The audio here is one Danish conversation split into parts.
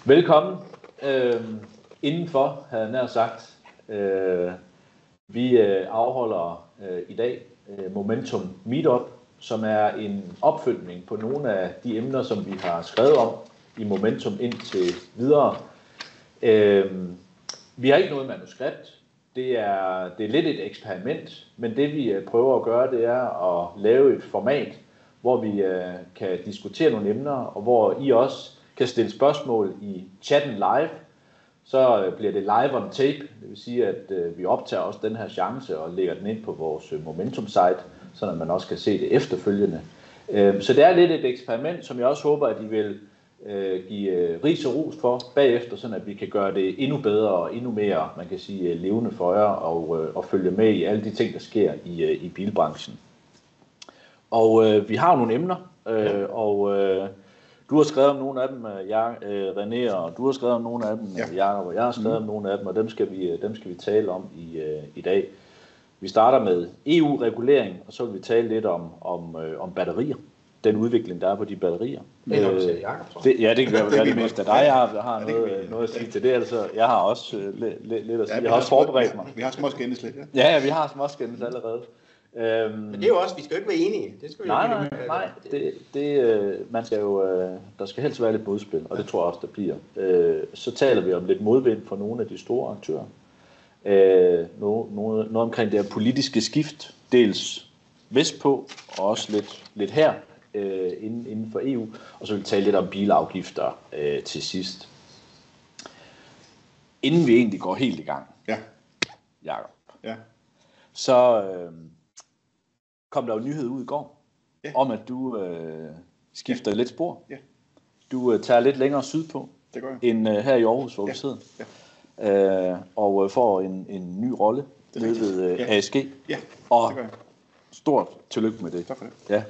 Velkommen indenfor, havde jeg nær sagt. Vi afholder i dag Momentum Meetup, som er en opfølgning på nogle af de emner, som vi har skrevet om i Momentum indtil videre. Vi har ikke noget manuskript. Det er lidt et eksperiment, men det vi prøver at gøre, det er at lave et format, hvor vi kan diskutere nogle emner, og hvor I også kan stille spørgsmål i chatten live. Så bliver det live on tape, det vil sige, at vi optager også den her chance og lægger den ind på vores Momentum-site, så man også kan se det efterfølgende. Så det er lidt et eksperiment, som jeg også håber, at I vil give ris og ros for bagefter, så at vi kan gøre det endnu bedre og endnu mere, man kan sige, levende for jer og følge med i alle de ting, der sker i bilbranchen. Og vi har nogle emner, og du har skrevet om nogle af dem, René, og du har skrevet om nogle af dem, Jakob, og jeg har skrevet om nogle af dem, og dem skal vi tale om i dag. Vi starter med EU-regulering, og så vil vi tale lidt om batterier. Den udvikling, der er på de batterier. Det er nok, du siger Jakob, tror jeg. Ja, det kan være det mest af dig. Jeg har noget at sige til det. Altså, jeg har også lidt at sige. Jeg har også forberedt mig. Vi har småskændes lidt, ja. Ja, vi har småskændes allerede. Men det er jo også, vi skal jo ikke være enige. Det skal vi nej. Man skal jo, der skal helst være lidt modspil, og det tror jeg også, der bliver. Så taler vi om lidt modvind for nogle af de store aktører. Noget omkring det her politiske skift, dels vestpå, og også lidt her inden for EU. Og så vil vi tale lidt om bilafgifter til sidst. Inden vi egentlig går helt i gang, Jakob, så kom der jo nyhed ud i går, om at du skifter lidt spor. Ja. Du tager lidt længere sydpå, end her i Aarhus, hvor vi sidder. Ja. Og får en ny rolle ved ASG. Ja, og stort tillykke med det. Tak for det. Ja.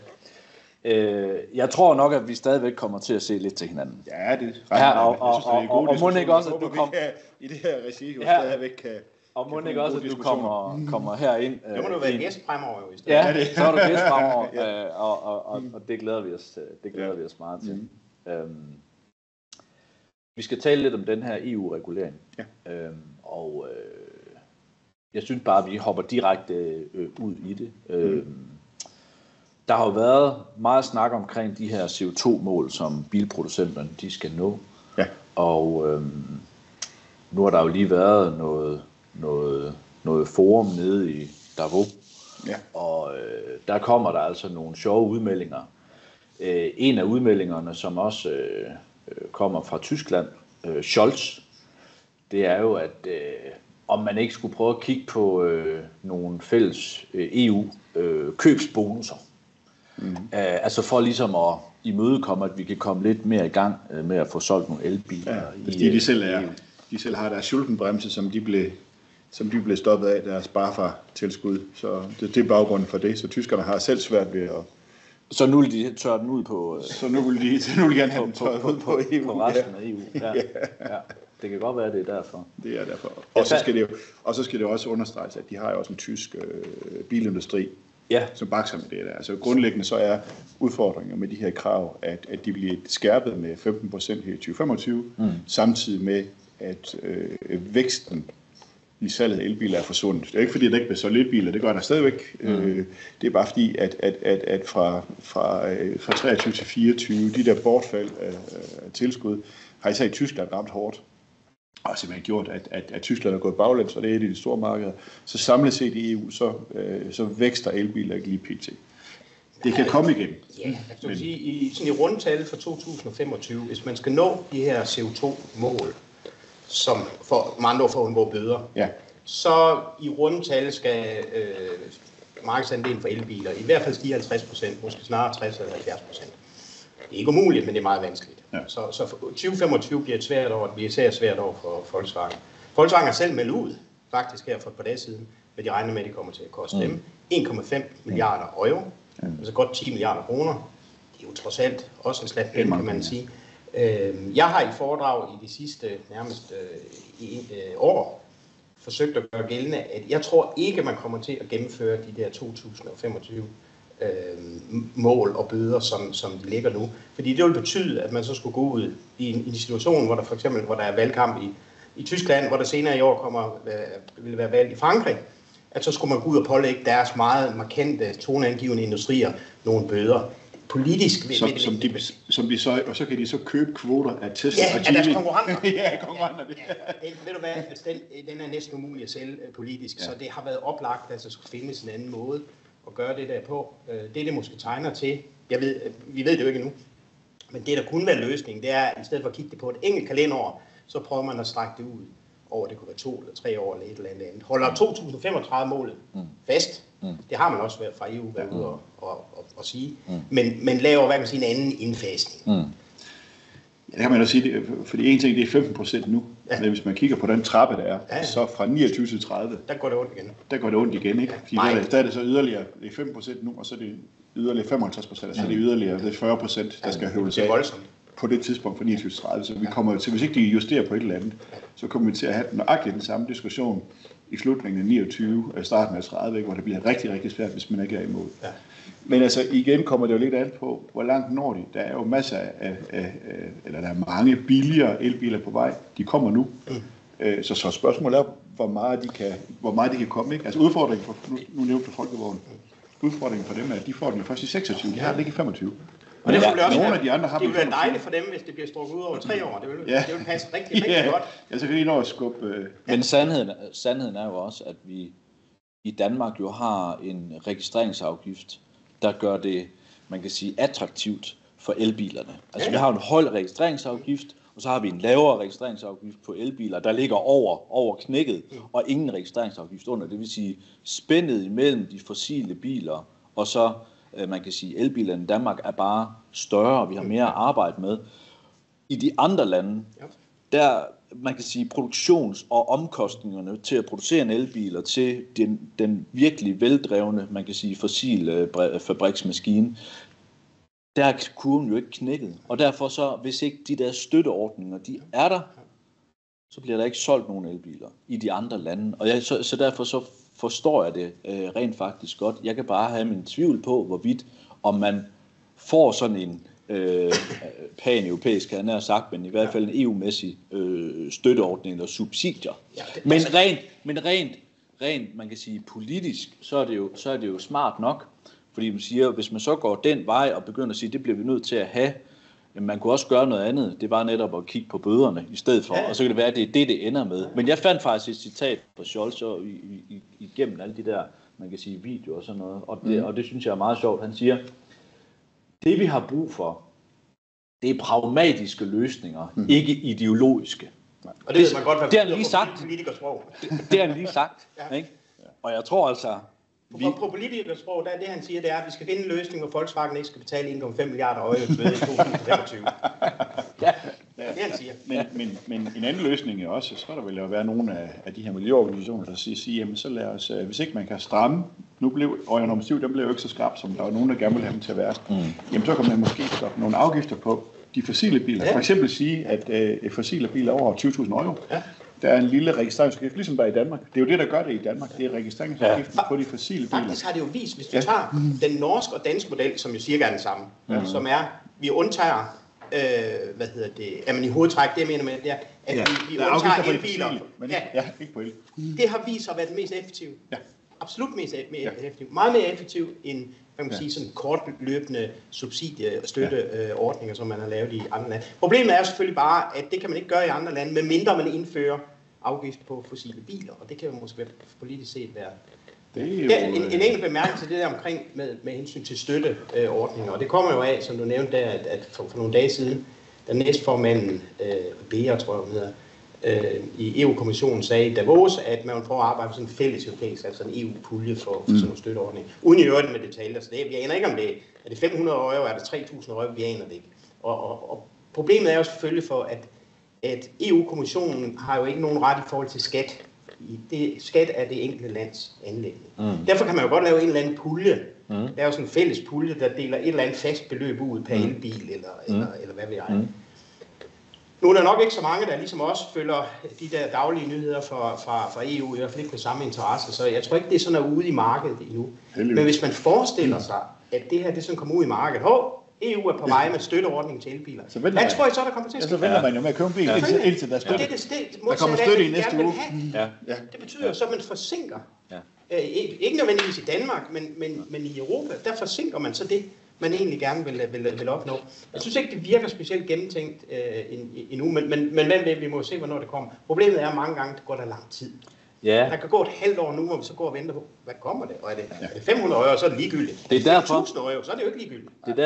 Jeg tror nok, at vi stadigvæk kommer til at se lidt til hinanden. Ja, det er og må ikke også, at du kommer i det her regi, jo stadigvæk kan. Og må ikke også, at du kommer herind. Det må du være gæst fremover jo i stedet. Ja, så er du gæst fremover, og det glæder vi os meget til. Vi skal tale lidt om den her EU-regulering. Ja. Jeg synes bare, at vi hopper direkte ud i det. Der har jo været meget snak omkring de her CO2-mål, som bilproducenterne de skal nå. Ja. Og nu har der jo lige været noget forum nede i Davos. Ja. Og der kommer der altså nogle sjove udmeldinger. En af udmeldingerne, som også kommer fra Tyskland, Scholz, det er jo, at om man ikke skulle prøve at kigge på nogle fælles EU-købsbonusser. Altså for ligesom at imødekomme, at vi kan komme lidt mere i gang med at få solgt nogle elbiler. Ja, fordi de selv har deres Schuldenbremse, som de blev stoppet af deres BAFA-tilskud. Så det er baggrunden for det. Så tyskerne har selv svært ved at. Så nu vil de tørre den ud på. Så nu vil de gerne have den tørret ud på EU. På resten af EU. Ja. Det kan godt være, det er derfor. Det er derfor. Og så skal det også understreges, at de har jo også en tysk bilindustri, som bakser med det der. Altså grundlæggende så er udfordringen med de her krav, at de bliver skærpet med 15% her i 2025, samtidig med, at væksten i salget af elbiler er forsvundet. Det er ikke fordi, der ikke bliver solgt elbiler, det gør der stadigvæk. Det er bare fordi, at fra 23 til 24, de der bortfald af tilskud, har især i Tyskland ramt hårdt. Og simpelthen gjort, at Tyskland er gået baglæns, og det er et af de store markeder. Så samlet set i EU, så vækster elbiler ikke lige pt. Det kan komme igen. Ja, jeg kan sige, i rundtal for 2025, hvis man skal nå de her CO2-mål, som for andre får undgå bøder, så i rundtal skal markedsandelen for elbiler i hvert fald stige 50%, måske snarere 60 eller 70%. Det er ikke umuligt, men det er meget vanskeligt. Ja. Så 2025 bliver et svært år, det bliver især svært år for Volkswagen. Volkswagen har selv meldt ud, faktisk her for et par dage siden, hvad de regner med, at det kommer til at koste dem. 1,5 milliarder euro, altså godt 10 milliarder kroner. Det er jo trods alt også en slat penge, kan man sige. Jeg har i foredrag i de sidste nærmest år forsøgt at gøre gældende, at jeg tror ikke, man kommer til at gennemføre de der 2025 mål og bøder, som de ligger nu. Fordi det vil betyde, at man så skulle gå ud i en situation, hvor der for eksempel hvor der er valgkamp i Tyskland, hvor der senere i år vil være valg i Frankrig, at så skulle man gå ud og pålægge deres meget markante, toneangivende industrier nogle bøder. Politisk som de så, og så kan de så købe kvoter af Tesla og Geely. Ja, deres konkurrenter. Ja, konkurrenter. Ved du hvad, altså, den er næsten umulig at sælge politisk, så det har været oplagt, at der skulle findes en anden måde at gøre det der på. Det måske tegner til, vi ved det jo ikke endnu, men det der kunne være løsningen, det er, at i stedet for at kigge det på et enkelt kalenderår, så prøver man at strække det ud over, det kunne være 2 eller 3 år eller et eller andet. Holder 2035-målet fast. Det har man også været fra EU været ude og sige. Men laver, hvad kan man sige, en anden indfasning. Ja, kan man da sige, fordi en ting, det er 15% nu. Ja. Men hvis man kigger på den trappe, der er, så fra 29 til 30. Der går det ondt igen. Der går det ondt igen, ikke? Fordi der er det så yderligere, det er 5% nu, og så er det yderligere 55%, så det er yderligere 40%, der skal høvles af på det tidspunkt fra 29 til 30. Så vi kommer til, hvis ikke de justerer på et eller andet, så kommer vi til at have nøjagtigt den samme diskussion i slutningen af 29, starten af 30, hvor det bliver rigtig, rigtig svært, hvis man ikke er imod. Ja. Men altså igen kommer det jo lidt an på, hvor langt når de. Der er jo masser eller der er mange billigere elbiler på vej. De kommer nu. Så spørgsmålet er, hvor meget de kan komme. Ikke? Altså udfordringen for, nu nævnte du Folkevognen. Udfordringen for dem er, at de får den først i 26. De har den ikke i 25. Og det vil være dejligt for dem, hvis det bliver strukket ud over 3 år. Det vil passe rigtig godt. Ja, så kan de nå at skubbe... Men sandheden er jo også, at vi i Danmark jo har en registreringsafgift, der gør det, man kan sige, attraktivt for elbilerne. Altså vi har en høj registreringsafgift, og så har vi en lavere registreringsafgift på elbiler, der ligger over knækket, og ingen registreringsafgift under. Det vil sige, spændet imellem de fossile biler, og så, man kan sige, elbilerne i Danmark er bare større, og vi har mere at arbejde med. I de andre lande, der, man kan sige, produktions- og omkostningerne til at producere en elbil og til den virkelig veldrevne, man kan sige, fossile fabriksmaskine, der er kurven jo ikke knækket. Og derfor så, hvis ikke de der støtteordninger, de er der, så bliver der ikke solgt nogen elbiler i de andre lande. Og så derfor så forstår jeg det rent faktisk godt. Jeg kan bare have min tvivl på, hvorvidt om man får sådan en pan-europæisk, han har sagt, men i hvert fald en EU-mæssig støtteordning eller subsidier. Men rent, man kan sige politisk, så er det jo smart nok, fordi man siger, hvis man så går den vej og begynder at sige, det bliver vi nødt til at have, men man kunne også gøre noget andet. Det var netop at kigge på bøderne i stedet for, og så kan det være, at det er det ender med. Men jeg fandt faktisk et citat fra Scholz igennem alle de der, man kan sige, videoer og sådan noget, og det synes jeg er meget sjovt. Han siger, det vi har brug for, det er pragmatiske løsninger, ikke ideologiske. Og det man godt, det har han lige sagt. Det har han lige sagt, ikke? Og jeg tror altså... På politikersprog, der er det, han siger, det er, at vi skal finde en løsning, hvor Volkswagen ikke skal betale 1,5 milliarder euro i 2025. Ja, det han siger. Men en anden løsning er også, så der vil jo være nogle af de her miljøorganisationer, der siger, jamen så lad os, hvis ikke man kan stramme, nu blev Euro 7, den blev jo ikke så skarp, som der var nogen, der gerne ville have dem til at være. Jamen så kan man måske stoppe nogle afgifter på de fossile biler. For eksempel sige, at fossile biler over 20.000 euro, der er en lille registreringsafgift, ligesom der er i Danmark. Det er jo det, der gør det i Danmark. Det er registreringsafgiften på de fossile biler. Faktisk har det jo vist, hvis du tager den norske og danske model, som jo cirka er den samme, som er, vi undtager, jamen i hovedtræk, det jeg mener med det er, at vi undtager elbiler. Ikke på el. Det har vist sig at være det mest effektive. Absolut mest effektivt. Meget mere effektivt end sige, sådan kortløbende subsidie- og støtteordninger, som man har lavet i andre lande. Problemet er jo selvfølgelig bare, at det kan man ikke gøre i andre lande, medmindre man indfører afgift på fossile biler, og det kan jo måske politisk set være... En enkelt bemærkning til det der omkring med hensyn til støtteordninger, og det kommer jo af, som du nævnte der, at for nogle dage siden, da næstformanden, Beer, tror jeg hun hedder, i EU-kommissionen sagde i Davos, at man prøver at arbejde med sådan en fælles europæisk, altså en EU-pulje for sådan nogle støtteordninger. Uden i øvrigt med detaljer, så vi aner ikke om det er det 500 euro, er det 3.000 euro, vi aner det ikke. Og problemet er jo selvfølgelig for, at EU-kommissionen har jo ikke nogen ret i forhold til skat. Skat er det enkelte lands anliggende. Derfor kan man jo godt lave en eller anden pulje. Der er jo sådan en fælles pulje, der deler et eller andet fast beløb ud per elbil, eller hvad ved jeg. Nu er der nok ikke så mange, der ligesom også følger de der daglige nyheder fra EU, i hvert fald ikke med samme interesse, så jeg tror ikke, det er sådan ude i markedet endnu. Men hvis man forestiller sig, at det her det sådan kommer ud i markedet. EU er på vej med støtteordning til elbiler. Hvad tror I så, der kommer til at ske? Så venter man jo med at købe en bil, indtil der er støtte. Der kommer støtte i næste uge. Det betyder så, at man forsinker. Ikke nødvendigvis i Danmark, men i Europa, der forsinker man så det, man egentlig gerne vil opnå. Jeg synes ikke, det virker specielt gennemtænkt endnu, men hvem ved, vi må se, hvornår det kommer. Problemet er, at mange gange det går der lang tid. Der kan gå et halvt år nu, hvor vi så går og venter på, hvad kommer det? Og er det 500 €, så er det ligegyldigt. Det er derfor, 1000 €, så er det jo ikke ligegyldigt. Det er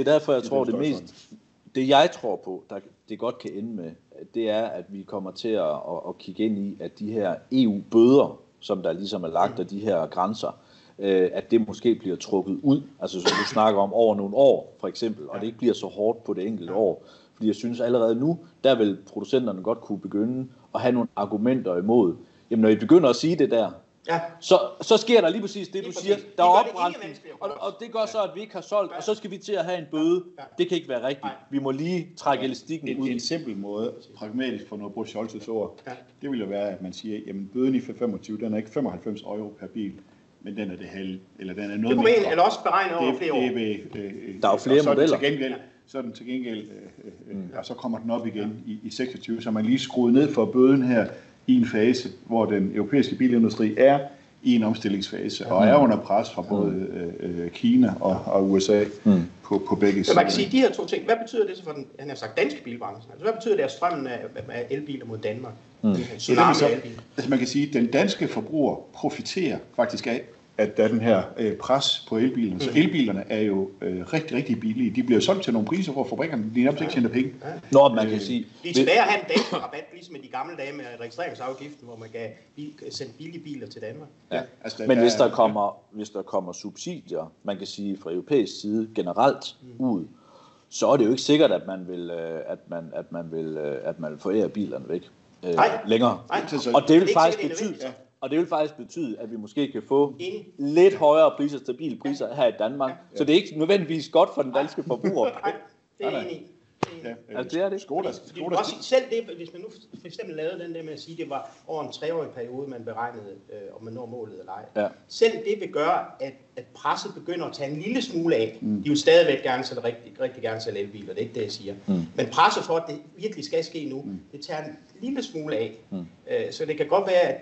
derfor, jeg tror, det mest... Det jeg tror på, det godt kan ende med, det er, at vi kommer til at kigge ind i, at de her EU-bøder, som der ligesom er lagt af de her grænser, at det måske bliver trukket ud, altså som du snakker om over nogle år, for eksempel, og det ikke bliver så hårdt på det enkelte år. Fordi jeg synes allerede nu, der vil producenterne godt kunne begynde at have nogle argumenter imod. Jamen når I begynder at sige det der, så sker der lige præcis det, du siger. Der er opbremsning, og det gør så, at vi ikke har solgt, og så skal vi til at have en bøde. Det kan ikke være rigtigt. Vi må lige trække elastikken ud. En simpel måde, pragmatisk for noget bruge Scholz's ord, det vil jo være, at man siger, jamen bøden i 25, den er ikke 95 € per bil, men den er det halve, eller den er noget mindre. Det kunne også beregne over flere år. Der er jo flere modeller. Så er den til gengæld, og så kommer den op igen i 26, så man lige skruet ned for bøden her i en fase, hvor den europæiske bilindustri er i en omstillingsfase, og er under pres fra både Kina og USA på begge sider. Så man kan sige, de her to ting, hvad betyder det så for den, han har sagt, danske bilbranche? Altså, hvad betyder det, at strømmen af elbiler mod Danmark? Altså man kan sige, at den danske forbruger profiterer faktisk af, at der er den her pres på elbilerne. Så elbilerne er jo rigtig, rigtig billige. De bliver solgt til nogle priser, hvor fabrikkerne de nærmest ikke tjener penge. Nå, man kan sige... Det er svært at have en dansk rabat, ligesom i de gamle dage med registreringsafgiften, hvor man kan sende billige biler til Danmark. Ja. Altså, men hvis der kommer subsidier, man kan sige fra europæisk side generelt ud, så er det jo ikke sikkert, at man vil forære bilerne væk længere. Og det vil faktisk betyde... Og det vil faktisk betyde, at vi måske kan få lidt højere priser, stabile priser her i Danmark. Så det er ikke nødvendigvis godt for den danske forbruger. Nej, det er enig. Altså det er det. Selv det, hvis man nu for eksempel lavede den der med at sige, at det var over en 3-årig periode, man beregnede, om man når målet eller ej. Selv det vil gøre, at presset begynder at tage en lille smule af. De vil stadigvæk gerne sælge rigtig gerne sælge elbiler, det er ikke det, jeg siger. Men presset for, at det virkelig skal ske nu, det tager en lille smule af. Så det kan godt være,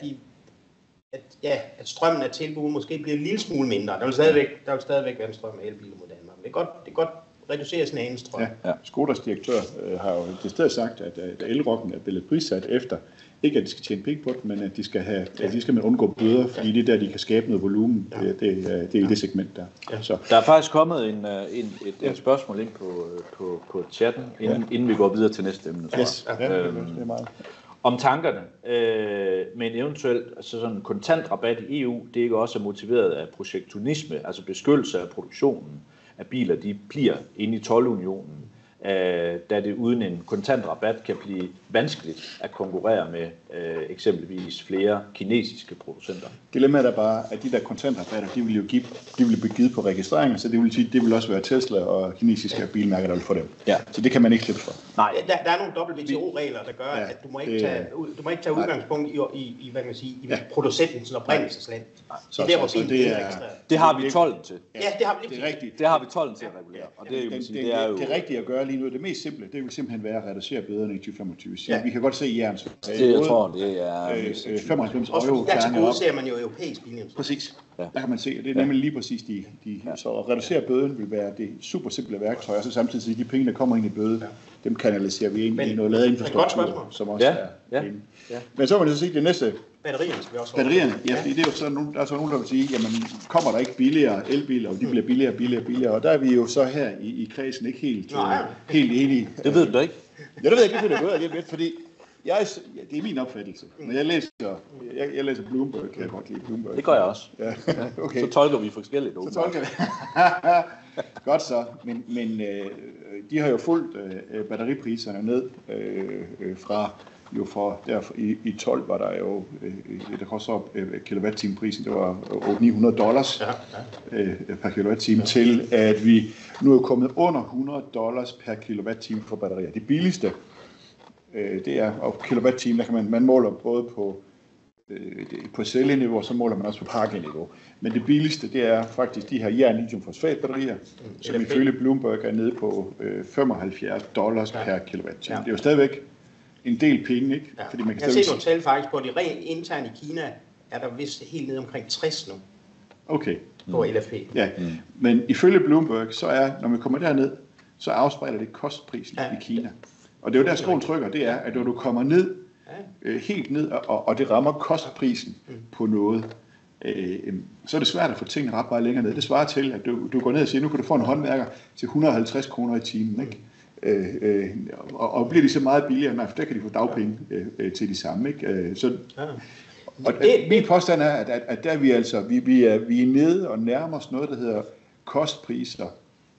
at strømmen af tilbud måske bliver en lille smule mindre. Der vil stadigvæk være en strøm af elbiler mod Danmark. Det kan godt reducere sin egen strøm. Skodas direktør har jo det sted sagt, at elrokken er blevet prissat efter, ikke at de skal tjene penge på det, men at de skal undgå bøder, fordi det er der, de kan skabe noget volumen. Det er i det segment der. Så. Der er faktisk kommet et spørgsmål ind på chatten, inden vi går videre til næste emne. Det er meget. Om tankerne med en eventuel sådan kontantrabat i EU, det ikke også er motiveret af protektionisme, altså beskyttelse af produktionen af biler, de bliver inde i toldunionen, da det uden en kontantrabat kan blive vanskeligt at konkurrere med eksempelvis flere kinesiske producenter. Dilemmaet er bare, at de der kontantrabatter, de vil blive givet på registreringer, så det vil sige, det vil også være Tesla og kinesiske bilmærker, der vil få dem. Så det kan man ikke slippe for. Nej. Der er nogle WTO-regler, der gør, at du må ikke tage udgangspunkt i hvad kan man sige, i producentens oprindelsesland. Det er der, hvor bilen bliver registreret. Det har vi tolden til. Ja, det har vi. Det er rigtigt. Det har vi tolden til at regulere. Og det rigtige at gøre lige nu, det mest simple, det vil simpelthen være at reducere bøderne i 2025. Vi kan godt se i jern. Jeg tror, det er 95 €. Der tilgodeser man jo europæisk bilindustri. Præcis. Der kan man se, at det er nemlig lige præcis så at reducere bøden vil være det super simple værktøj, og så samtidig sige, at de penge, der kommer ind i bøde, dem kanaliserer vi ind i noget lavet infrastruktur, som også er inde. Men så må man så sige, det næste... Batterierne skal vi også Batterierne, fordi det er jo sådan, der er så nogen, der vil sige, jamen kommer der ikke billigere elbiler, og de bliver billigere, og der er vi jo så her i kredsen ikke helt enige. Det ved du ikke? Ja, det ved jeg ikke, det ved jeg fordi det er min opfattelse. Når jeg læser Bloomberg, kan jeg godt lide Bloomberg. Det gør jeg også. Ja, okay. Så tolker vi forskelligt. Så tolker vi. Godt så, men de har jo fulgt batteripriserne ned fra jo for der i 12 var der jo der kostede kilowatt-time-prisen, det var $800 per kilowatt-time, til at vi nu er kommet under $100 per kilowatt-time for batterier. Det billigste det er, og kilowatt-time, der kan man måler både på på celleniveau, så måler man også på pakkeniveau. Men det billigste, det er faktisk de her jern-lithium-fosfat-batterier, som ifølge Bloomberg er nede på $75 per kilowatt. Ja. Det er jo stadigvæk en del penge, ikke? Ja. Fordi man kan se nogle tal faktisk på, det rent internt i Kina er der vist helt nede omkring 60 nu. Okay. På LFP. Ja, men ifølge Bloomberg, så når man kommer derned, så afspejler det kostprisen i Kina. Og det er jo der skoen trykker, det er, at når du kommer ned, helt ned, og det rammer kostprisen på noget, så er det svært at få tingene ret meget længere ned. Det svarer til, at du går ned og siger, nu kan du få en håndværker til 150 kroner i timen, ikke? Og bliver de så meget billigere, nej, for der kan de få dagpenge til de samme, ikke? Og min påstand er, at der vi er nede og nærmer os noget, der hedder kostpriser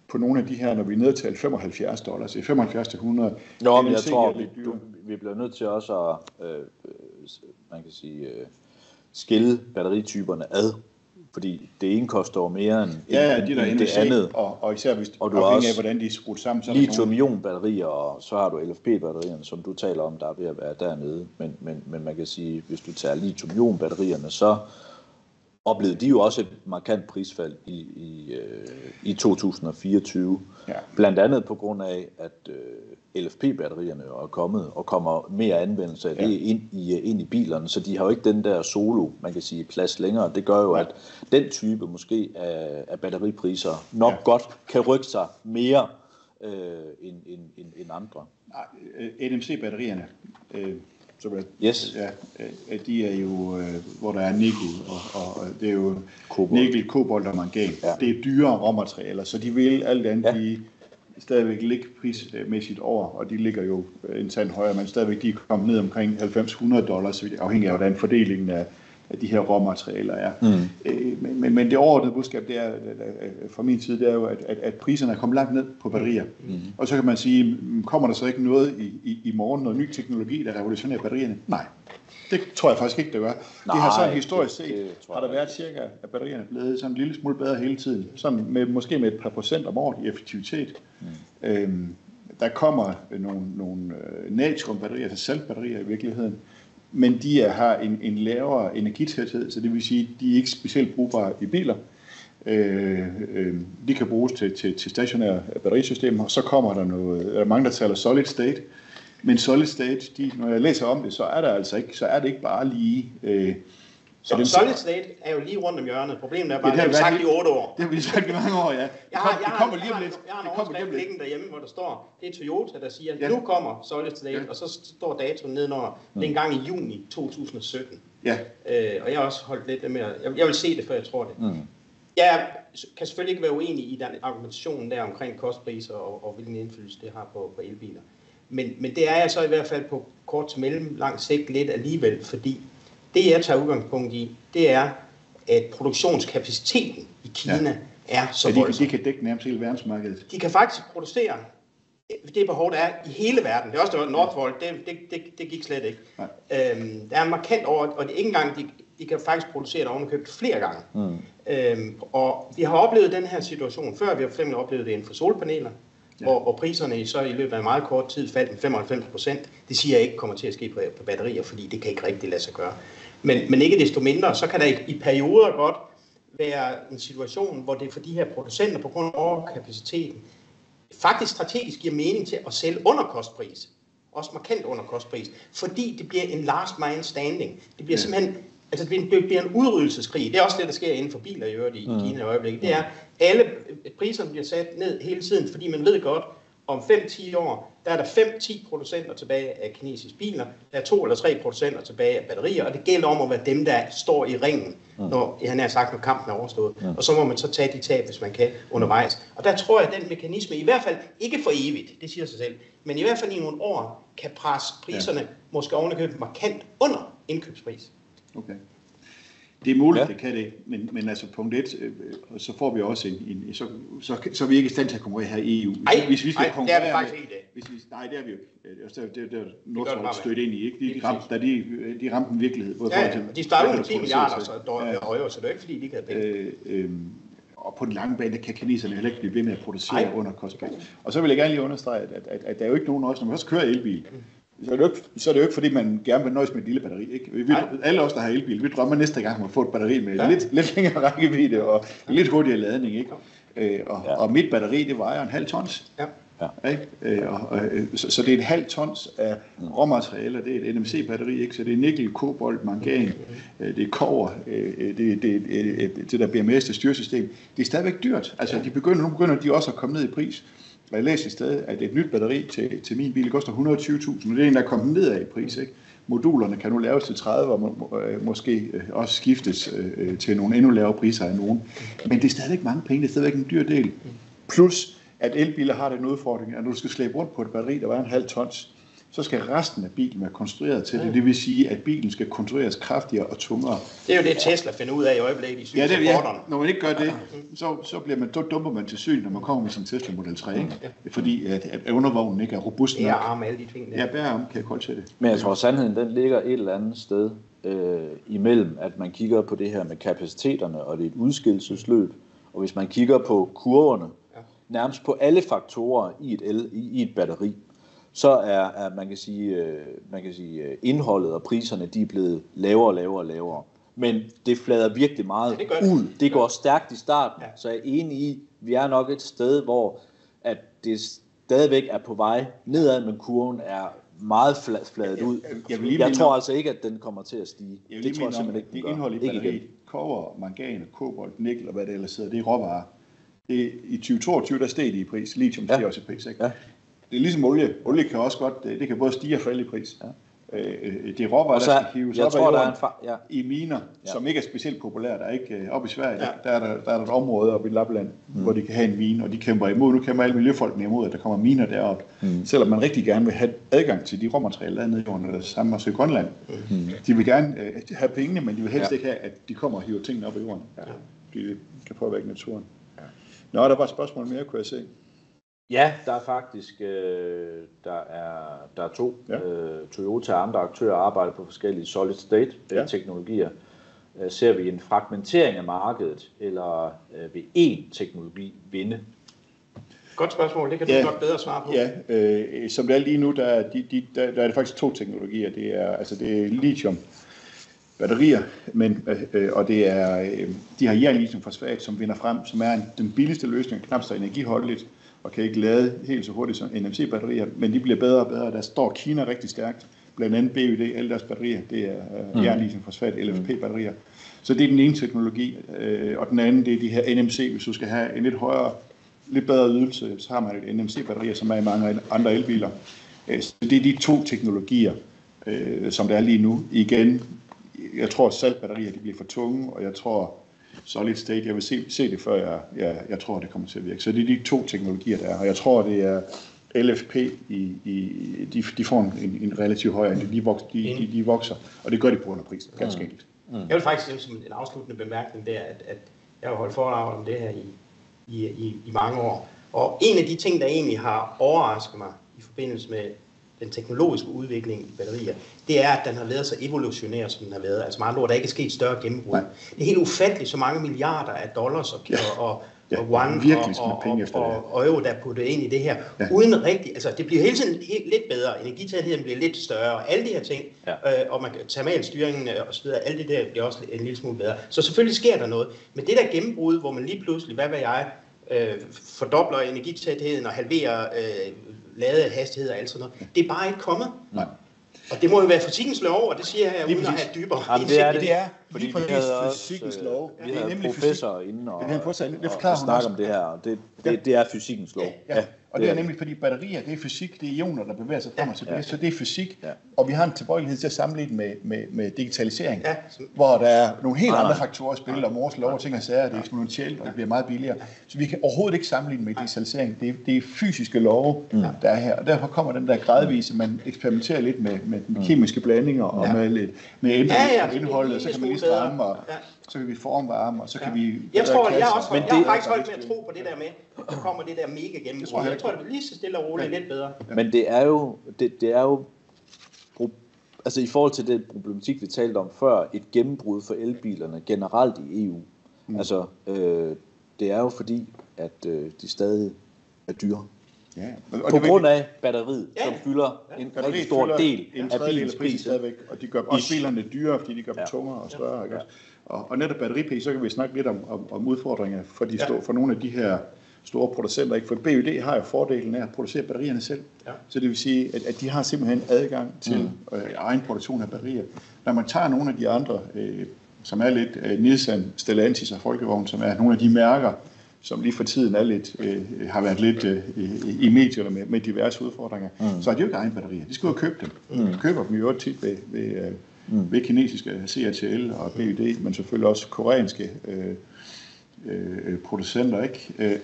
på nogle af de her, når vi er nede til $75, så 75 til 100. Nå, men jeg tror, vi bliver nødt til også at, man kan sige, skille batterityperne ad, fordi det ene koster mere end det andet. Og især hvis og du har også af, hvordan de er skruet sammen. lithium-ion-batterier, og så har du LFP-batterierne, som du taler om, der er ved at være dernede. Men man kan sige, hvis du tager lithium-ion-batterierne, så oplevede de jo også et markant prisfald i 2024. Ja. Blandt andet på grund af, at LFP-batterierne er kommet og kommer mere anvendelse af det ind i bilerne, så de har jo ikke den der solo, man kan sige, plads længere. Det gør jo, at den type måske af batteripriser nok godt kan rykke sig mere end andre. NMC-batterierne, de er jo, hvor der er nikkel, og det er jo nikkel, kobolt og mangan. Ja. Det er dyre råmaterialer, så de vil alt andet blive stadigvæk ligge prismæssigt over, og de ligger jo en tand højere, men stadigvæk de er kommet ned omkring $90-100, afhængig af hvordan fordelingen af de her råmaterialer er. Men det overordnede budskab, det er fra min side, det er jo, at priserne er kommet langt ned på batterier. Og så kan man sige, kommer der så ikke noget i morgen, noget ny teknologi, der revolutionerer batterierne? Nej. Det tror jeg faktisk ikke, det gør. Det har sådan historisk set, har der været cirka, at batterierne er blevet sådan en lille smule bedre hele tiden. Sådan måske med et par procent om året i effektivitet. Der kommer nogle natriumbatterier, altså saltbatterier i virkeligheden, men de har en lavere energitæthed, så det vil sige, at de er ikke specielt brugbare i biler. De kan bruges til stationære batterisystemer, og så kommer der noget, mange der taler solid state, men solid state, når jeg læser om det, så er der altså ikke, så er det ikke bare lige. Så solid state er jo lige rundt om hjørnet. Problemet er bare, det har vi sagt i 8 år. Det har vi sagt i mange år, ja. Jeg har en overskrift liggende derhjemme, hvor der står, det er Toyota, der siger, at nu kommer solid state, og så står datoen nedenunder. Det er en gang i juni 2017. Ja. Og jeg har også holdt lidt med, jeg vil se det, før jeg tror det. Jeg kan selvfølgelig ikke være uenig i den argumentation der omkring kostpriser og hvilken indflydelse det har på elbiler. Men det er jeg så i hvert fald på kort til mellemlang sigt lidt alligevel, fordi det jeg tager udgangspunkt i, det er, at produktionskapaciteten i Kina er så voldsom. De kan dække nærmest hele verdensmarkedet. De kan faktisk producere det behov, der er i hele verden. Det er også det Northvolt, det gik slet ikke. Der er markant over, og det er ikke engang, de kan faktisk producere det ovenikøbet flere gange. Og vi har oplevet den her situation før. Vi har for eksempel oplevet det inden for solpaneler, hvor priserne så i løbet af meget kort tid faldt med 95%. Det siger jeg ikke kommer til at ske på batterier, fordi det kan ikke rigtig lade sig gøre. Men ikke desto mindre, så kan der i perioder godt være en situation, hvor det for de her producenter på grund af overkapaciteten faktisk strategisk giver mening til at sælge under kostpris. Også markant under kostpris. Fordi det bliver en last man standing. Det bliver simpelthen, altså det bliver en udryddelseskrig. Det er også det, der sker inden for biler i øvrigt i Kina i øjeblikket. Det er, alle priserne bliver sat ned hele tiden, fordi man ved godt, om 5-10 år, der er der 5-10 producenter tilbage af kinesiske biler, der er 2 eller 3 producenter tilbage af batterier, og det gælder om at være dem, der står i ringen, når han har sagt, når kampen er overstået. Og så må man så tage de tab, hvis man kan undervejs. Og der tror jeg, at den mekanisme, i hvert fald ikke for evigt, det siger sig selv, men i hvert fald i nogle år, kan presse priserne måske ovenikøbet markant under indkøbspris. Okay. Det er muligt, det kan det, men altså punkt 1, så får vi også så er vi ikke i stand til at konkurrere her i EU. Hvis vi skal konkurrere, det er vi faktisk ikke det. Nej, det er vi jo ikke. Det er Northvolt stødt ind i, ikke? De ramte en virkelighed. De startede med 10 milliarder euro, så det er ikke fordi, de ikke havde penge. Og på den lange bane kan kineserne heller ikke blive ved med at producere under kostpris. Og så vil jeg gerne lige understrege, at der er jo ikke nogen også, når man også kører elbil, så er det jo ikke, fordi man gerne vil nøjes med et lille batteri. Ikke? Alle os, der har elbil, vi drømmer næste gang om at få et batteri med lidt længere rækkevidde og lidt hurtigere ladning. Ikke? Og mit batteri, det vejer 0,5 tons. Ja. Så det er 0,5 tons af råmaterialer. Det er et NMC-batteri, ikke? Så det er nikkel, kobolt, mangan, det er kobber, det der BMS, det styresystem. Det er stadigvæk dyrt. Altså, nu begynder de også at komme ned i pris. Og jeg læste i stedet, at et nyt batteri til min bil koster 120.000, og det er en, der er kommet nedad i pris. Ikke? Modulerne kan nu laves til 30, og måske også skiftes til nogle endnu lavere priser af nogen. Men det er stadigvæk mange penge, det er stadigvæk en dyr del. Plus, at elbiler har den udfordring, at når du skal slæbe rundt på et batteri, der vejer 0,5 tons, så skal resten af bilen være konstrueret til det. Det vil sige, at bilen skal konstrueres kraftigere og tungere. Det er jo det, Tesla finder ud af i øjeblikket i synsrapporterne. Ja, når man ikke gør det, så dumper man til syn, når man kommer med sin Tesla Model 3. Ikke? Fordi at undervognen ikke er robust nok. Ja, arme alle de ting der. Ja, bærarm kan jeg godt til det. Men jeg tror, sandheden den ligger et eller andet sted imellem, at man kigger på det her med kapaciteterne, og det er et udskillelsesløb. Og hvis man kigger på kurverne, nærmest på alle faktorer i et batteri, så er man kan sige indholdet og priserne, de er blevet lavere. Men det flader virkelig meget ud. Det går stærkt i starten, så jeg er enig i, vi er nok et sted, hvor at det stadigvæk er på vej nedad, men kurven er meget fladet ud. Jeg tror altså ikke, at den kommer til at stige. Det tror jeg simpelthen ikke, det indhold i batteriet, kobber, mangan, kobolt, nikkel og hvad det ellers hedder, det er råvarer. I 2022, der steg de i pris. Lithium stiger også i pris. Ikke? Ja. Det er ligesom olie. Olie kan også godt, det kan både stige og falde i pris. Ja. Det er råvarer, der skal hives op af jorden i miner, som ikke er specielt populære. Der er ikke oppe i Sverige, der er et område oppe i Lapland, hvor de kan have en mine, og de kæmper imod. Nu kæmper alle miljøfolkene imod, at der kommer miner derop. Selvom man rigtig gerne vil have adgang til de råmaterialer, der er nede i jorden, eller sammen også i Grønland. De vil gerne have pengene, men de vil helst ikke have, at de kommer og hiver tingene op i jorden. De kan påvirke naturen. Nå, der var et spørgsmål mere, kunne jeg se. Ja, der er faktisk der er to. Toyota og andre aktører arbejder på forskellige solid state teknologier. Ser vi en fragmentering af markedet, eller vil én teknologi vinde? Godt spørgsmål, det kan du nok bedre svare på. Ja, som det er lige nu, der er det faktisk to teknologier. Det er lithium batterier, og det er de har jern-lithium-fosfat, som vinder frem, som er den billigste løsning, knap så energiholdeligt, og kan ikke lade helt så hurtigt som NMC-batterier, men de bliver bedre og bedre. Der står Kina rigtig stærkt, blandt andet BYD, alle deres batterier, det er jern-lithium-fosfat, LFP-batterier. Så det er den ene teknologi, og den anden, det er de her NMC, hvis du skal have en lidt bedre ydelse, så har man et NMC-batterier, som er i mange andre elbiler. Så det er de to teknologier, som der er lige nu. Igen, jeg tror, at saltbatterier de bliver for tunge, og jeg tror, solid state, jeg vil se det, før jeg tror, det kommer til at virke. Så det er de to teknologier, der er, og jeg tror, det er LFP, de får en relativt højere, de vokser, og det gør de på grund af prisen, ganske enkelt. Jeg vil faktisk sige som en afsluttende bemærkning der, at jeg har holdt foredrag om det her i mange år, og en af de ting, der egentlig har overrasket mig i forbindelse med den teknologiske udvikling i batterier, det er, at den har været så evolutionær, som den har været. Altså med andre ord, der ikke er sket større gennembrud. Nej. Det er helt ufatteligt, så mange milliarder af dollars og euro, der er puttet ind i det her, uden rigtigt, altså det bliver hele tiden lidt bedre, energitætheden bliver lidt større, og alle de her ting, og man kan termalstyringen og så videre, alt det der bliver også en lille smule bedre. Så selvfølgelig sker der noget, men det der gennembrud, hvor man lige pludselig, hvad ved jeg, fordobler energitætheden og halverer ladehastighed og alt sådan noget. Det er bare ikke kommet. Nej. Og det må jo være fysikkens lov, og det siger jeg uden at have dybere indsigt. Det er fordi fysikkens lov. Vi havde professor inde og snakke om det her, og det er fysikkens lov. Ja. Og det er nemlig fordi batterier, det er fysik, det er ioner, der bevæger sig frem og tilbage, så det er fysik. Og vi har en tilbøjelighed til at sammenligne med digitalisering, hvor der er nogle helt andre faktorer at spille, og Moores lov og ting og sager, det er eksponentielt, og det bliver meget billigere. Så vi kan overhovedet ikke sammenligne med digitalisering. Det er fysiske love, der er her, og derfor kommer den der gradvise, man eksperimenterer lidt med kemiske blandinger og med indholdet, og så kan man lige stramme, og så kan vi formvarme, og så kan vi... Jeg har faktisk holdt med at tro på det der med, at der kommer det der mega gennembrud. Jeg tror, det bliver lige så stille og roligt lidt bedre. Men det er jo, altså i forhold til den problematik, vi talte om før, et gennembrud for elbilerne generelt i EU. Altså, det er jo fordi, at de stadig er dyre. Ja. På grund af batteriet, som fylder en rigtig stor del af bilens pris. Og de gør også bilerne dyrere, fordi de gør dem tungere og større. Ja. Og netop batteripris, så kan vi snakke lidt om udfordringer for nogle af de her store producenter. Ikke? For BYD har jo fordelen af at producere batterierne selv. Ja. Så det vil sige, at de har simpelthen adgang til egen produktion af batterier. Når man tager nogle af de andre, som er lidt Nissan, Stellantis og Folkevogn, som er nogle af de mærker, som lige for tiden er lidt, har været lidt i medierne med diverse udfordringer, så er de jo ikke egen batterier. De skal jo købe dem. De køber dem jo tit ved kinesiske CATL og BYD, men selvfølgelig også koreanske producenter, ikke?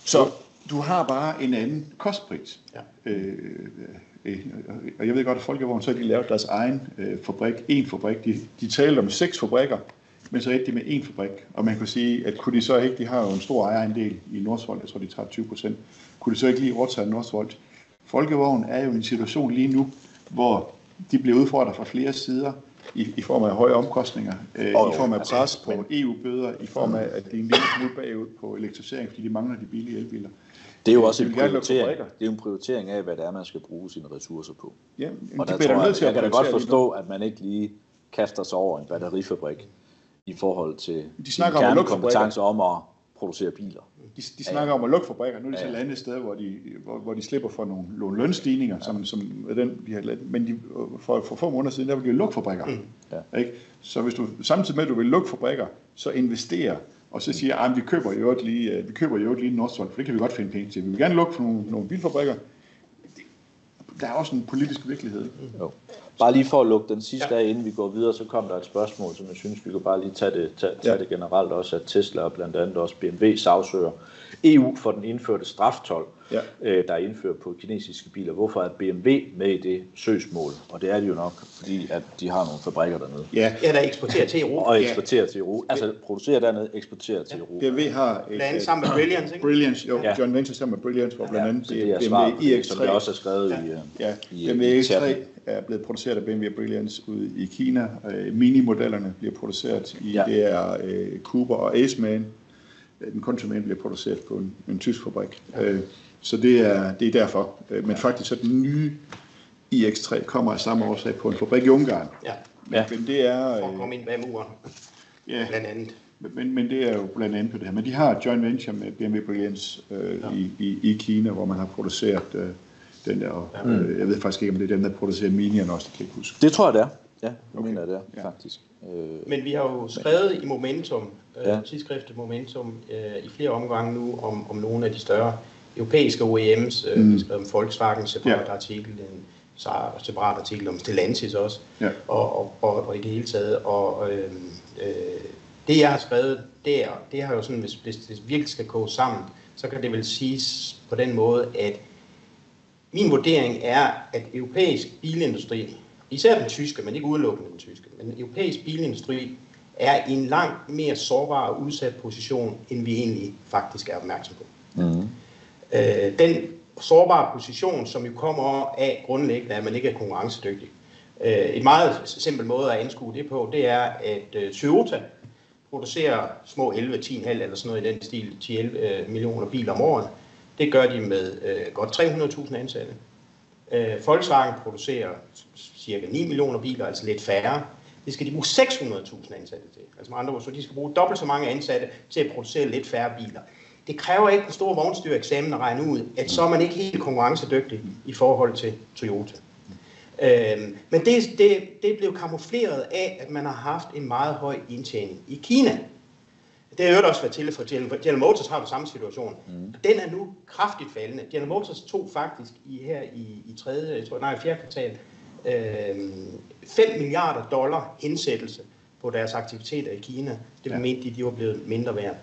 Så du har bare en anden kostpris. Ja. Og jeg ved godt, at Folkevogn, så har de lavet deres egen fabrik, en fabrik. De talte om 6 fabrikker, men så endte de med 1 fabrik. Og man kunne sige, at kunne de så ikke, de har jo en stor ejerandel i Northvolt, jeg tror, de tager 20%, kunne de så ikke lige overtage Northvolt. Folkevogn er jo i en situation lige nu, hvor de bliver udfordret fra flere sider, i form af høje omkostninger, i form af pres på EU-bøder, i form af, at det er en lille smule bagud på elektrificering, fordi de mangler de billige elbiler. Det er jo også en prioritering. Det er jo en prioritering af, hvad det er, man skal bruge sine ressourcer på. Ja, og der tror jeg kan da godt forstå, at man ikke lige kaster sig over en batterifabrik i forhold til kernekompetencer om at producere biler. De snakker om at lukke fabrikker. Nu er det så et andet sted, hvor de slipper for nogle lønstigninger, som den, de har lavet. Men for få måneder siden, der vil de lukke fabrikker. Ikke? Så hvis du samtidig med, at du vil lukke fabrikker, så investerer, og så siger, at vi køber jo lige Northvolt, for det kan vi godt finde penge til. Vi vil gerne lukke for nogle bilfabrikker. Der er også en politisk virkelighed. Jo. Bare lige for at lukke den sidste af, inden vi går videre, så kom der et spørgsmål, som jeg synes, vi kan bare lige tage det generelt også, at Tesla og blandt andet også BMW sagsøger EU for den indførte straftold, der er indført på kinesiske biler. Hvorfor er BMW med i det søgsmål? Og det er de jo nok, fordi at de har nogle fabrikker dernede. Ja, der eksporterer til Europa. Og eksporterer til Europa. Altså producerer dernede, eksporterer til Europa. BMW har blandt andet sammen med Brilliance, ikke? Brilliance, jo. Joint venture sammen med Brilliance, hvor blandt andet BMW iX3, som det også er skrevet i BMW iX3 er blevet produceret af BMW Brilliance ude i Kina. Minimodellerne bliver produceret i DR Cooper og Aceman. Den Countryman bliver produceret på en tysk fabrik. Så det er derfor. Men faktisk så den nye iX3 kommer af samme årsag på en fabrik i Ungarn. Men det er... For at komme ind bag muren. Blandt andet. Men det er jo blandt andet på det her. Men de har joint venture med BMW Brilliance i Kina, hvor man har produceret den der. Jeg ved faktisk ikke, om det er dem, der producerer Mini'erne også, det kan jeg ikke huske. Det tror jeg, det er. Ja, jeg mener det er, faktisk. Men vi har jo skrevet i Momentum, tidsskriftet Momentum, i flere omgange nu om nogle af de større europæiske OEM's. Vi har skrevet om Volkswagen, separat artikel, en separat artikel om Stellantis også, og i det hele taget. Og det, jeg har skrevet der, det har jo sådan, hvis det virkelig skal gå sammen, så kan det vel siges på den måde, at min vurdering er, at europæisk bilindustri, især den tyske, men ikke udelukkende den tyske, men den europæiske bilindustri er i en langt mere sårbar og udsat position, end vi egentlig faktisk er opmærksom på. Den sårbare position, som jo kommer af grundlæggende, at man ikke er konkurrencedygtig. Et meget simpel måde at anskue det på, det er, at Toyota producerer små 11, 10,5 eller sådan noget i den stil, 10-11 millioner biler om året. Det gør de med godt 300.000 ansatte. Volkswagen producerer cirka 9 millioner biler, altså lidt færre. Det skal de bruge 600.000 ansatte til. Altså med andre ord, så de skal bruge dobbelt så mange ansatte til at producere lidt færre biler. Det kræver ikke en stor vognstyreksamen at regne ud, at så er man ikke helt konkurrencedygtig i forhold til Toyota. Men det blev kamufleret af, at man har haft en meget høj indtjening i Kina. Det har jo også været til for General Motors har den samme situation. Den er nu kraftigt faldende. General Motors tog faktisk fjerde kvartal $5 milliarder hensættelse på deres aktiviteter i Kina. Det mente de var blevet mindre værd.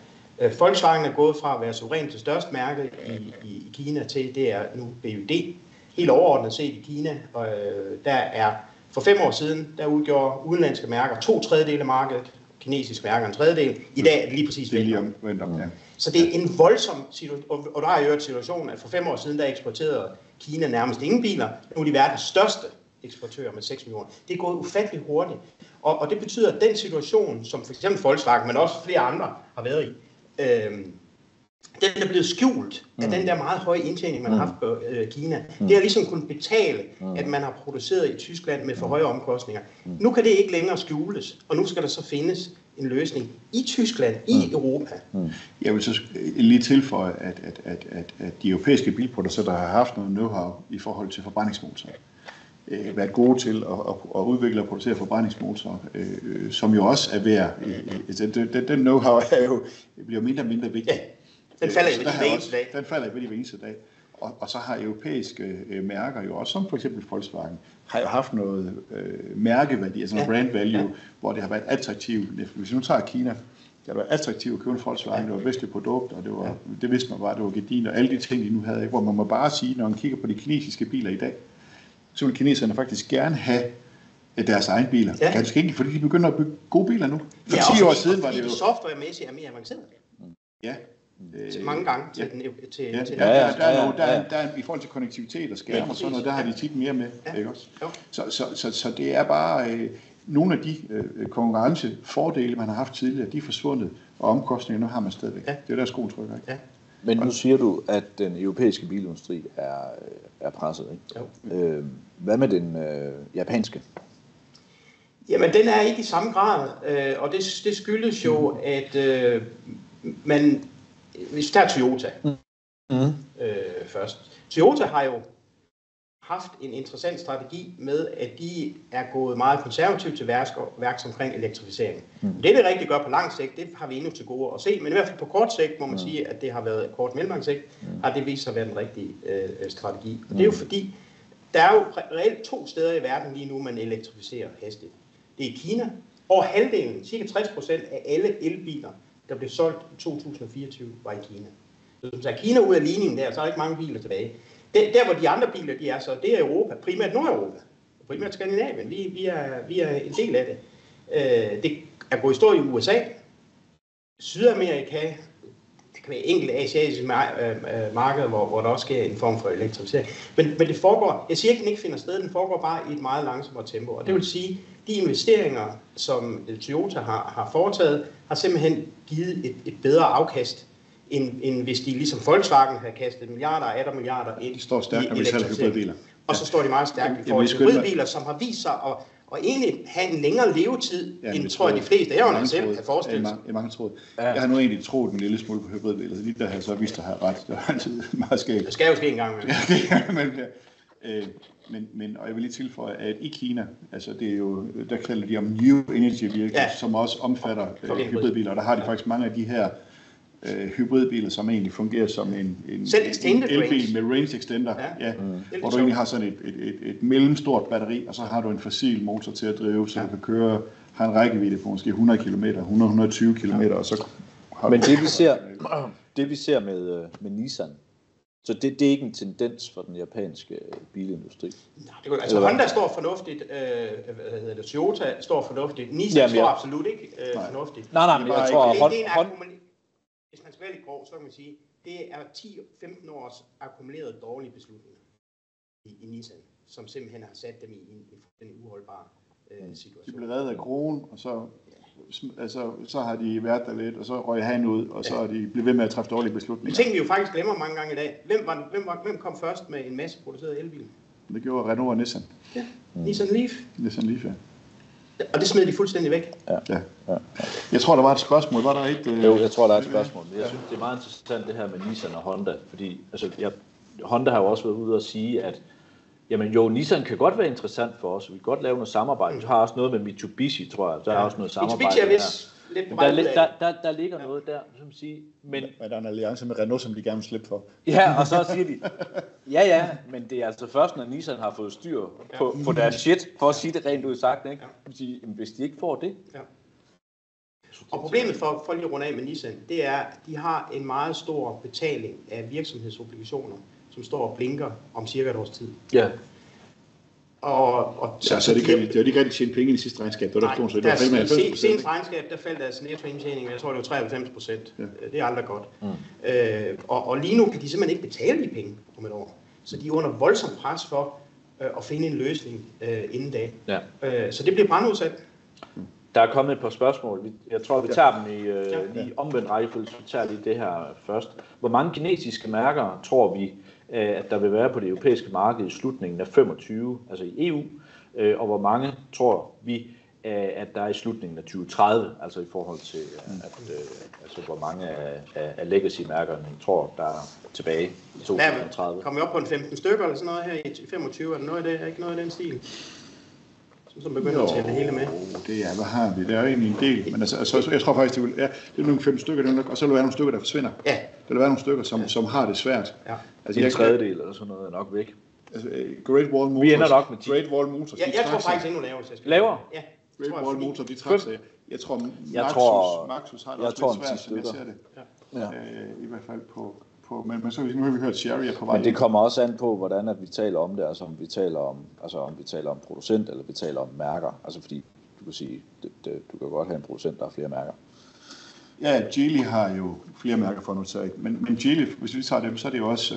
Volkswagen er gået fra at være suverænt det største mærke i Kina til, det er nu BYD. Helt overordnet set i Kina, der er for 5 år siden, der udgjorde udenlandske mærker 2/3 af markedet, kinesiske mærker 1/3. I dag er det lige præcis vendt. Så det er en voldsom situation, og der har jeg hørt situationen, at for 5 år siden, der eksporterede Kina nærmest ingen biler. Nu er de verdens største eksportør med 6 millioner. Det er gået ufattelig hurtigt. Og det betyder, at den situation, som for eksempel Volkswagen, men også flere andre har været i, den er blevet skjult af den der meget høje indtjening, man har haft på Kina. Det har ligesom kunnet betale, at man har produceret i Tyskland med for høje omkostninger. Nu kan det ikke længere skjules, og nu skal der så findes en løsning i Tyskland, i Europa. Jeg vil så lige tilføje, at de europæiske bilproducenter har haft noget know-how i forhold til forbrændingsmotorer. Været gode til at udvikle og producere forbrændingsmotorer, som jo også er værd. Den know-how bliver mindre og mindre vigtig. Ja, den falder i hver eneste dag. Den falder i hver eneste dag. Og så har europæiske mærker jo også, som for eksempel Volkswagen, har jo haft noget mærkeværdi, altså noget brand value, hvor det har været attraktivt. Hvis vi nu tager Kina, det har været attraktivt at købe en Volkswagen, det var bedste produkt, og det vidste man bare, det var gardiner, og alle de ting, de nu havde, hvor man må bare sige, når man kigger på de kinesiske biler i dag, så vil kineserne faktisk gerne have deres egne biler. Ganske enkelt, fordi de begynder at bygge gode biler nu. For 10 år siden var det jo... Fordi softwaremæssigt er mere avanceret. Ja. Mange gange til der er i forhold til konnektivitet og skærm og sådan noget, der har de tit mere med, ikke også? Så det er bare nogle af de konkurrencefordele, man har haft tidligere, de er forsvundet, og omkostninger, nu har man stadigvæk. Det er der skoen trykker, ikke? Men nu siger du, at den europæiske bilindustri er presset, ikke? Hvad med den japanske? Jamen, den er ikke i samme grad, og det skyldes jo, at man... Hvis vi tager Toyota først. Toyota har jo haft en interessant strategi med, at de er gået meget konservativt til værks omkring elektrificering. Det rigtig gør på lang sigt, det har vi endnu til gode at se, men i hvert fald på kort sigt må man sige, at det har været kort mellemlang sigt, har det vist sig at være den rigtige strategi. Og det er jo fordi, der er jo reelt 2 steder i verden lige nu, man elektrificerer hastigt. Det er i Kina. Over halvdelen, cirka 60% af alle elbiler, der blev solgt i 2024, var i Kina. Så hvis man tager Kina ud af ligningen der, så er der ikke mange biler tilbage. Der hvor de andre biler, de er, så det er Europa, primært Nordeuropa, primært Skandinavien. Vi er en del af det. Det er gået i stå i USA, Sydamerika, det kan være enkelte asiatiske markeder, hvor der også sker en form for elektrificering. Men det foregår, jeg siger ikke, at den ikke finder sted, den foregår bare i et meget langsommere tempo. Og det vil sige, de investeringer, som Toyota har foretaget, har simpelthen givet et bedre afkast, end hvis de ligesom Volkswagen havde kastet milliarder og 18 milliarder ind. De står stærkt, når vi sælger hybridbiler. Og så står de meget stærkt i forhold til hybridbiler, som har vist sig at egentlig have en længere levetid, end tror jeg de fleste af jer selv har forestillet sig. Mange troede. Jeg har nu egentlig troet en lille smule på hybridbiler, lige der har jeg så vist at have ret. Det var altid meget skægt. Det skal jo ske en gang. Men og jeg vil lige tilføje, at i Kina, altså det er jo, der kalder de om New Energy Vehicles, som også omfatter hybridbiler, og der har de faktisk mange af de her hybridbiler, som egentlig fungerer som en elbil med range extender, hvor du egentlig har sådan et mellemstort batteri, og så har du en fossil motor til at drive, så du kan køre, har en rækkevidde på måske 100 km, 100-120 km, og så har men det vi ser med Nissan, så det er ikke en tendens for den japanske bilindustri. Nej, altså Honda står fornuftigt, Toyota står fornuftigt, Nissan står absolut ikke fornuftigt. Nej, men jeg tror hvis man skal være lidt grov, så kan man sige, det er 10-15 års akkumuleret dårlige beslutninger i Nissan, som simpelthen har sat dem i en uholdbar situation. De blev reddet af kronen, og så har de været der lidt, og så røg han ud, og så er de blevet ved med at træffe dårlige beslutninger. Men ting vi jo faktisk glemmer mange gange i dag. Hvem kom først med en masse produceret elbil? Det gjorde Renault og Nissan. Ja, Nissan Leaf. Nissan Leaf, ja. Og det smed de fuldstændig væk. Ja. Jeg tror, der var et spørgsmål. Var der ikke? Jo, jeg tror, der er et spørgsmål. Jeg synes, det er meget interessant det her med Nissan og Honda, fordi Honda har jo også været ude og sige, at jamen jo, Nissan kan godt være interessant for os. Vi kan godt lave noget samarbejde. Vi har også noget med Mitsubishi, tror jeg. Der er også noget samarbejde. Mitsubishi er vist lidt på der ligger noget der, som siger. Men der er en alliance med Renault, som de gerne vil slippe for. Ja, og så siger de, ja, men det er altså først, når Nissan har fået styr på deres shit, for at sige det rent ud sagt, ikke? Sige, hvis de ikke får det. Ja. Og problemet for lige at runde af med Nissan, det er, at de har en meget stor betaling af virksomhedsobligationer, som står og blinker om cirka et års tid. Ja. Så det kan de ikke rigtig tjene penge i det sidste regnskab. Det var i seneste regnskab, der faldt deres nettoindtjening, jeg tror det var 93%. Ja. Det er aldrig godt. Og lige nu kan de simpelthen ikke betale de penge om et år. Så de er under voldsomt pres for at finde en løsning inden da. Ja. Så det bliver brandudsat. Der er kommet et par spørgsmål. Jeg tror, vi tager dem i omvendt rækkefølge, så vi tager lige det her først. Hvor mange kinesiske mærker tror vi, at der vil være på det europæiske marked i slutningen af 25, altså i EU? Og hvor mange tror vi, at der er i slutningen af 2030, altså i forhold til, altså hvor mange af legacy-mærkerne tror, der er tilbage i 2030? Kommer vi op på en 15 stykker eller sådan noget her i 25? Er der noget af det? Er ikke noget af den stil? Som begynder at tælle det hele med. Det er, hvad har vi? Der er egentlig en del, men altså, jeg tror faktisk, det er nogle 5 stykker, og så vil der være nogle stykker, der forsvinder. Ja. Der vil være nogle stykker, som har det svært. Ja. Altså, en tredjedel eller sådan noget er nok væk. Altså, Great Wall Motors. Vi ender nok med 10. Great Wall Motors. Jeg tror faktisk endnu lavere. Lavere? Ja. Great Wall Motors, de trækker sig. Jeg tror, Maxus har det også lidt svært, som jeg ser det. Ja. I hvert fald på men så nu har vi hørt Sherry er på vej. Men det kommer også an på, hvordan at vi taler om det, altså om vi taler om producent, eller vi taler om mærker. Altså fordi, du kan sige, du kan godt have en producent, der har flere mærker. Ja, Geely har jo flere mærker for nu, men Geely, hvis vi tager dem, så er det jo også,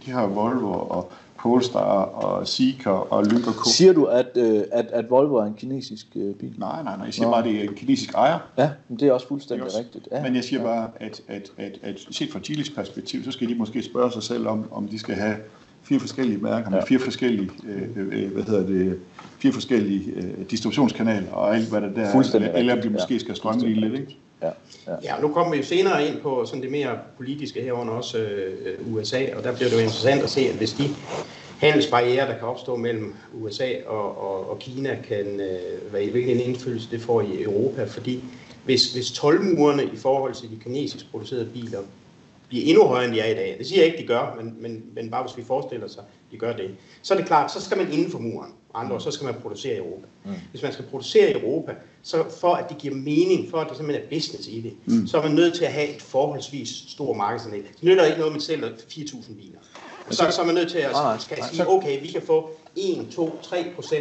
de har Volvo og Polestar og Zeekr og Lyk og Co. Siger du, at Volvo er en kinesisk bil? Nej, jeg siger bare, at det er en kinesisk ejer. Ja, men det er også fuldstændig rigtigt. Ja, men jeg siger bare, at set fra Geelys perspektiv, så skal de måske spørge sig selv om de skal have 4 forskellige mærker med 4 forskellige, 4 forskellige distributionskanaler og alt hvad der er, eller de måske skal strømme lidt, ikke? Ja, nu kommer vi jo senere ind på sådan det mere politiske herunder også USA, og der bliver det jo interessant at se, at hvis de handelsbarrierer, der kan opstå mellem USA og Kina, kan hvilken indflydelse det får i Europa, fordi hvis toldmurene i forhold til de kinesisk producerede biler bliver endnu højere, end de er i dag, det siger jeg ikke, de gør, men bare hvis vi forestiller sig, de gør det, så er det klart, så skal man inden for muren. Andre, så skal man producere i Europa. Hvis man skal producere i Europa, så for at det giver mening, for at der simpelthen er business i det, så er man nødt til at have et forholdsvis stor markedsandel. Det nytter ikke noget, man sælger 4.000 biler. Så er man nødt til at sige, okay, vi kan få 1, 2, 3%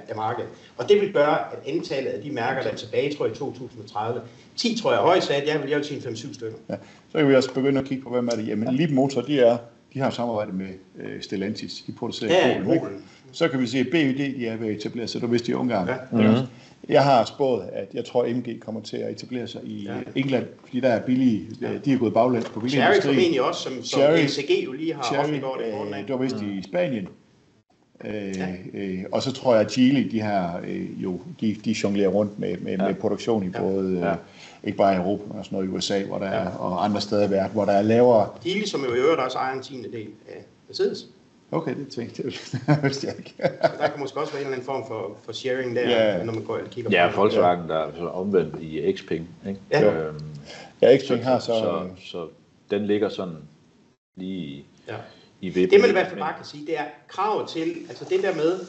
af markedet. Og det vil gøre, at antallet af de mærker, der er tilbage, tror jeg, i 2030, 10 tror jeg højt sat, jeg vil sige 5-7 stykker. Ja. Så kan vi også begynde at kigge på, hvem er det. Jamen, Leapmotor, de har samarbejdet med Stellantis. De producerer i Polen. Så kan vi se, at BYD de er ved at etablere sig, du vidste i Ungarn. Ja. Jeg har spået, at jeg tror, at MG kommer til at etablere sig i England, fordi der er billige, de er gået baglæns på billig industri. Cherry formentlig også, som LCG jo lige har offentliggjort det foran. Det var vist i Spanien. Og så tror jeg, at Geely, de jonglerer rundt med produktion i både, ikke bare i Europa, men også noget i USA, hvor der er, og andre steder i verden, hvor der er lavere. Geely, som jo i øvrigt også ejer en 10. del af Mercedes. Okay, det tænkte jeg ikke. Der kan måske også være en eller anden form for sharing der, når man går og kigger på det. Ja, Volkswagen, der er omvendt i Xpeng, ikke? Ja, Xpeng har så den ligger sådan lige i vippen. Det man i hvert fald bare kan sige, det er kravet til, altså det der med,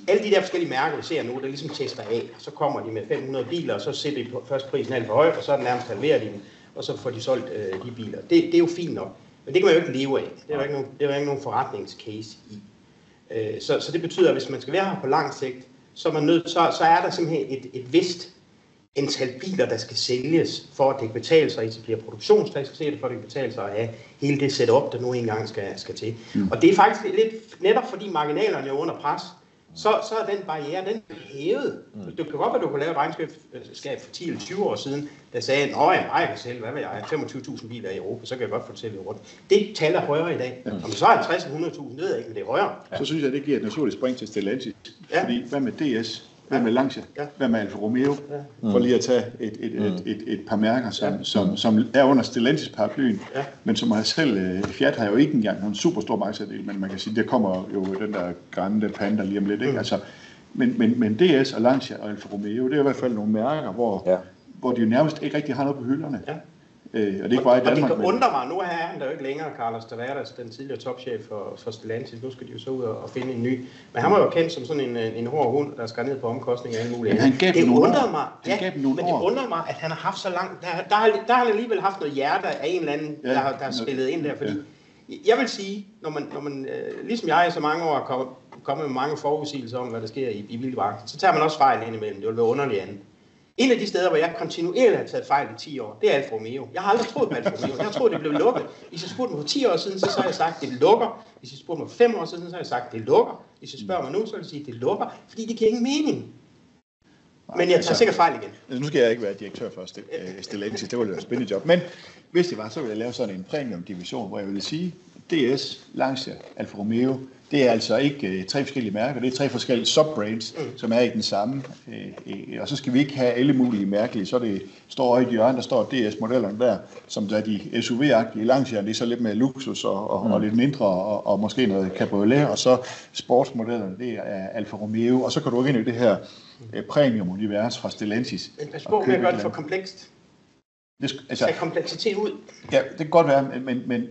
alle de der forskellige mærker, vi ser nu, der ligesom tester af, så kommer de med 500 biler, og så sætter de først prisen alt for højt, og så er den nærmest halverer de dem, og så får de solgt de biler. Det er jo fint nok. Men det kan man jo ikke leve af. Det er jo ikke nogen forretningscase i. Så det betyder, at hvis man skal være her på lang sigt, så er der simpelthen et vist antal biler, der skal sælges, for at det kan betale sig at etablere produktionskapacitet, for at det kan betale sig at have hele det setup, der nu engang skal til. Og det er faktisk lidt netop fordi marginalerne er under pres, så er den barriere, den hævet. Det kan godt være, at du kunne lave et regnskab for 10 eller 20 år siden, der sagde, at jeg kan sælge, hvad vil jeg, 25.000 biler i Europa, så kan jeg godt få det sælget rundt. Det taler højere i dag. Om så er 50 eller 100.000, det ved jeg ikke, men det er højere. Så synes jeg, det giver et naturligt spring til Stellantis. Fordi hvad med DS? Hvad med Lancia? Hvad med Alfa Romeo? For lige at tage et par mærker, som er under Stellantis paraplyen, men som har selv, Fiat har jo ikke engang nogen super stor markedsandel, men man kan sige, der kommer jo den der Grande Panda lige om lidt, ikke? Altså, men DS og Lancia og Alfa Romeo, det er i hvert fald nogle mærker, hvor de jo nærmest ikke rigtig har noget på hylderne. Og det er ikke bare i Danmark. Og det kan undre mig, nu er han der jo ikke længere, Carlos Tavares, den tidligere topchef for Stellantis. Nu skal de jo så ud og finde en ny. Men han var jo kendt som sådan en hård hund, der skar ned på omkostninger og alle mulige. Det undrer mig, at han har haft så langt. Der har han alligevel haft noget hjerte af en eller anden, der har spillet ind der. Fordi jeg vil sige, når man ligesom jeg i så mange år har kommet med mange forudsigelser om, hvad der sker i bilbranchen, så tager man også fejl indimellem. Det vil være underligt andet. En af de steder, hvor jeg kontinuerligt har taget fejl i 10 år, det er Alfa Romeo. Jeg har aldrig troet på Alfa Romeo. Jeg har troet, det blev lukket. Hvis jeg spurgte mig for 10 år siden, så har jeg sagt, det lukker. Hvis jeg spurgte mig for 5 år siden, så har jeg sagt, det lukker. Hvis jeg spørger mig nu, så vil jeg sige, det lukker, fordi det giver ingen mening. Men jeg tager sikkert fejl igen. Altså, nu skal jeg ikke være direktør for Stellantis, det var jo et spændende job. Men hvis det var, så ville jeg lave sådan en premium-division, hvor jeg ville sige, DS, Lancia, Alfa Romeo, det er altså ikke 3 forskellige mærker, det er 3 forskellige subbrands, som er i den samme. Og så skal vi ikke have alle mulige mærkelige, så det står i hjørnet, der står DS-modellerne der, som er de SUV-agtige. Lancia, det er så lidt mere luksus og lidt mindre, og måske noget cabriolet, og så sportsmodellerne, det er Alfa Romeo, og så kan du gå ind i det her premium-univers fra Stellantis. Men pas på med at gøre det for komplekst. Altså, tage kompleksitet ud. Ja, det kan godt være,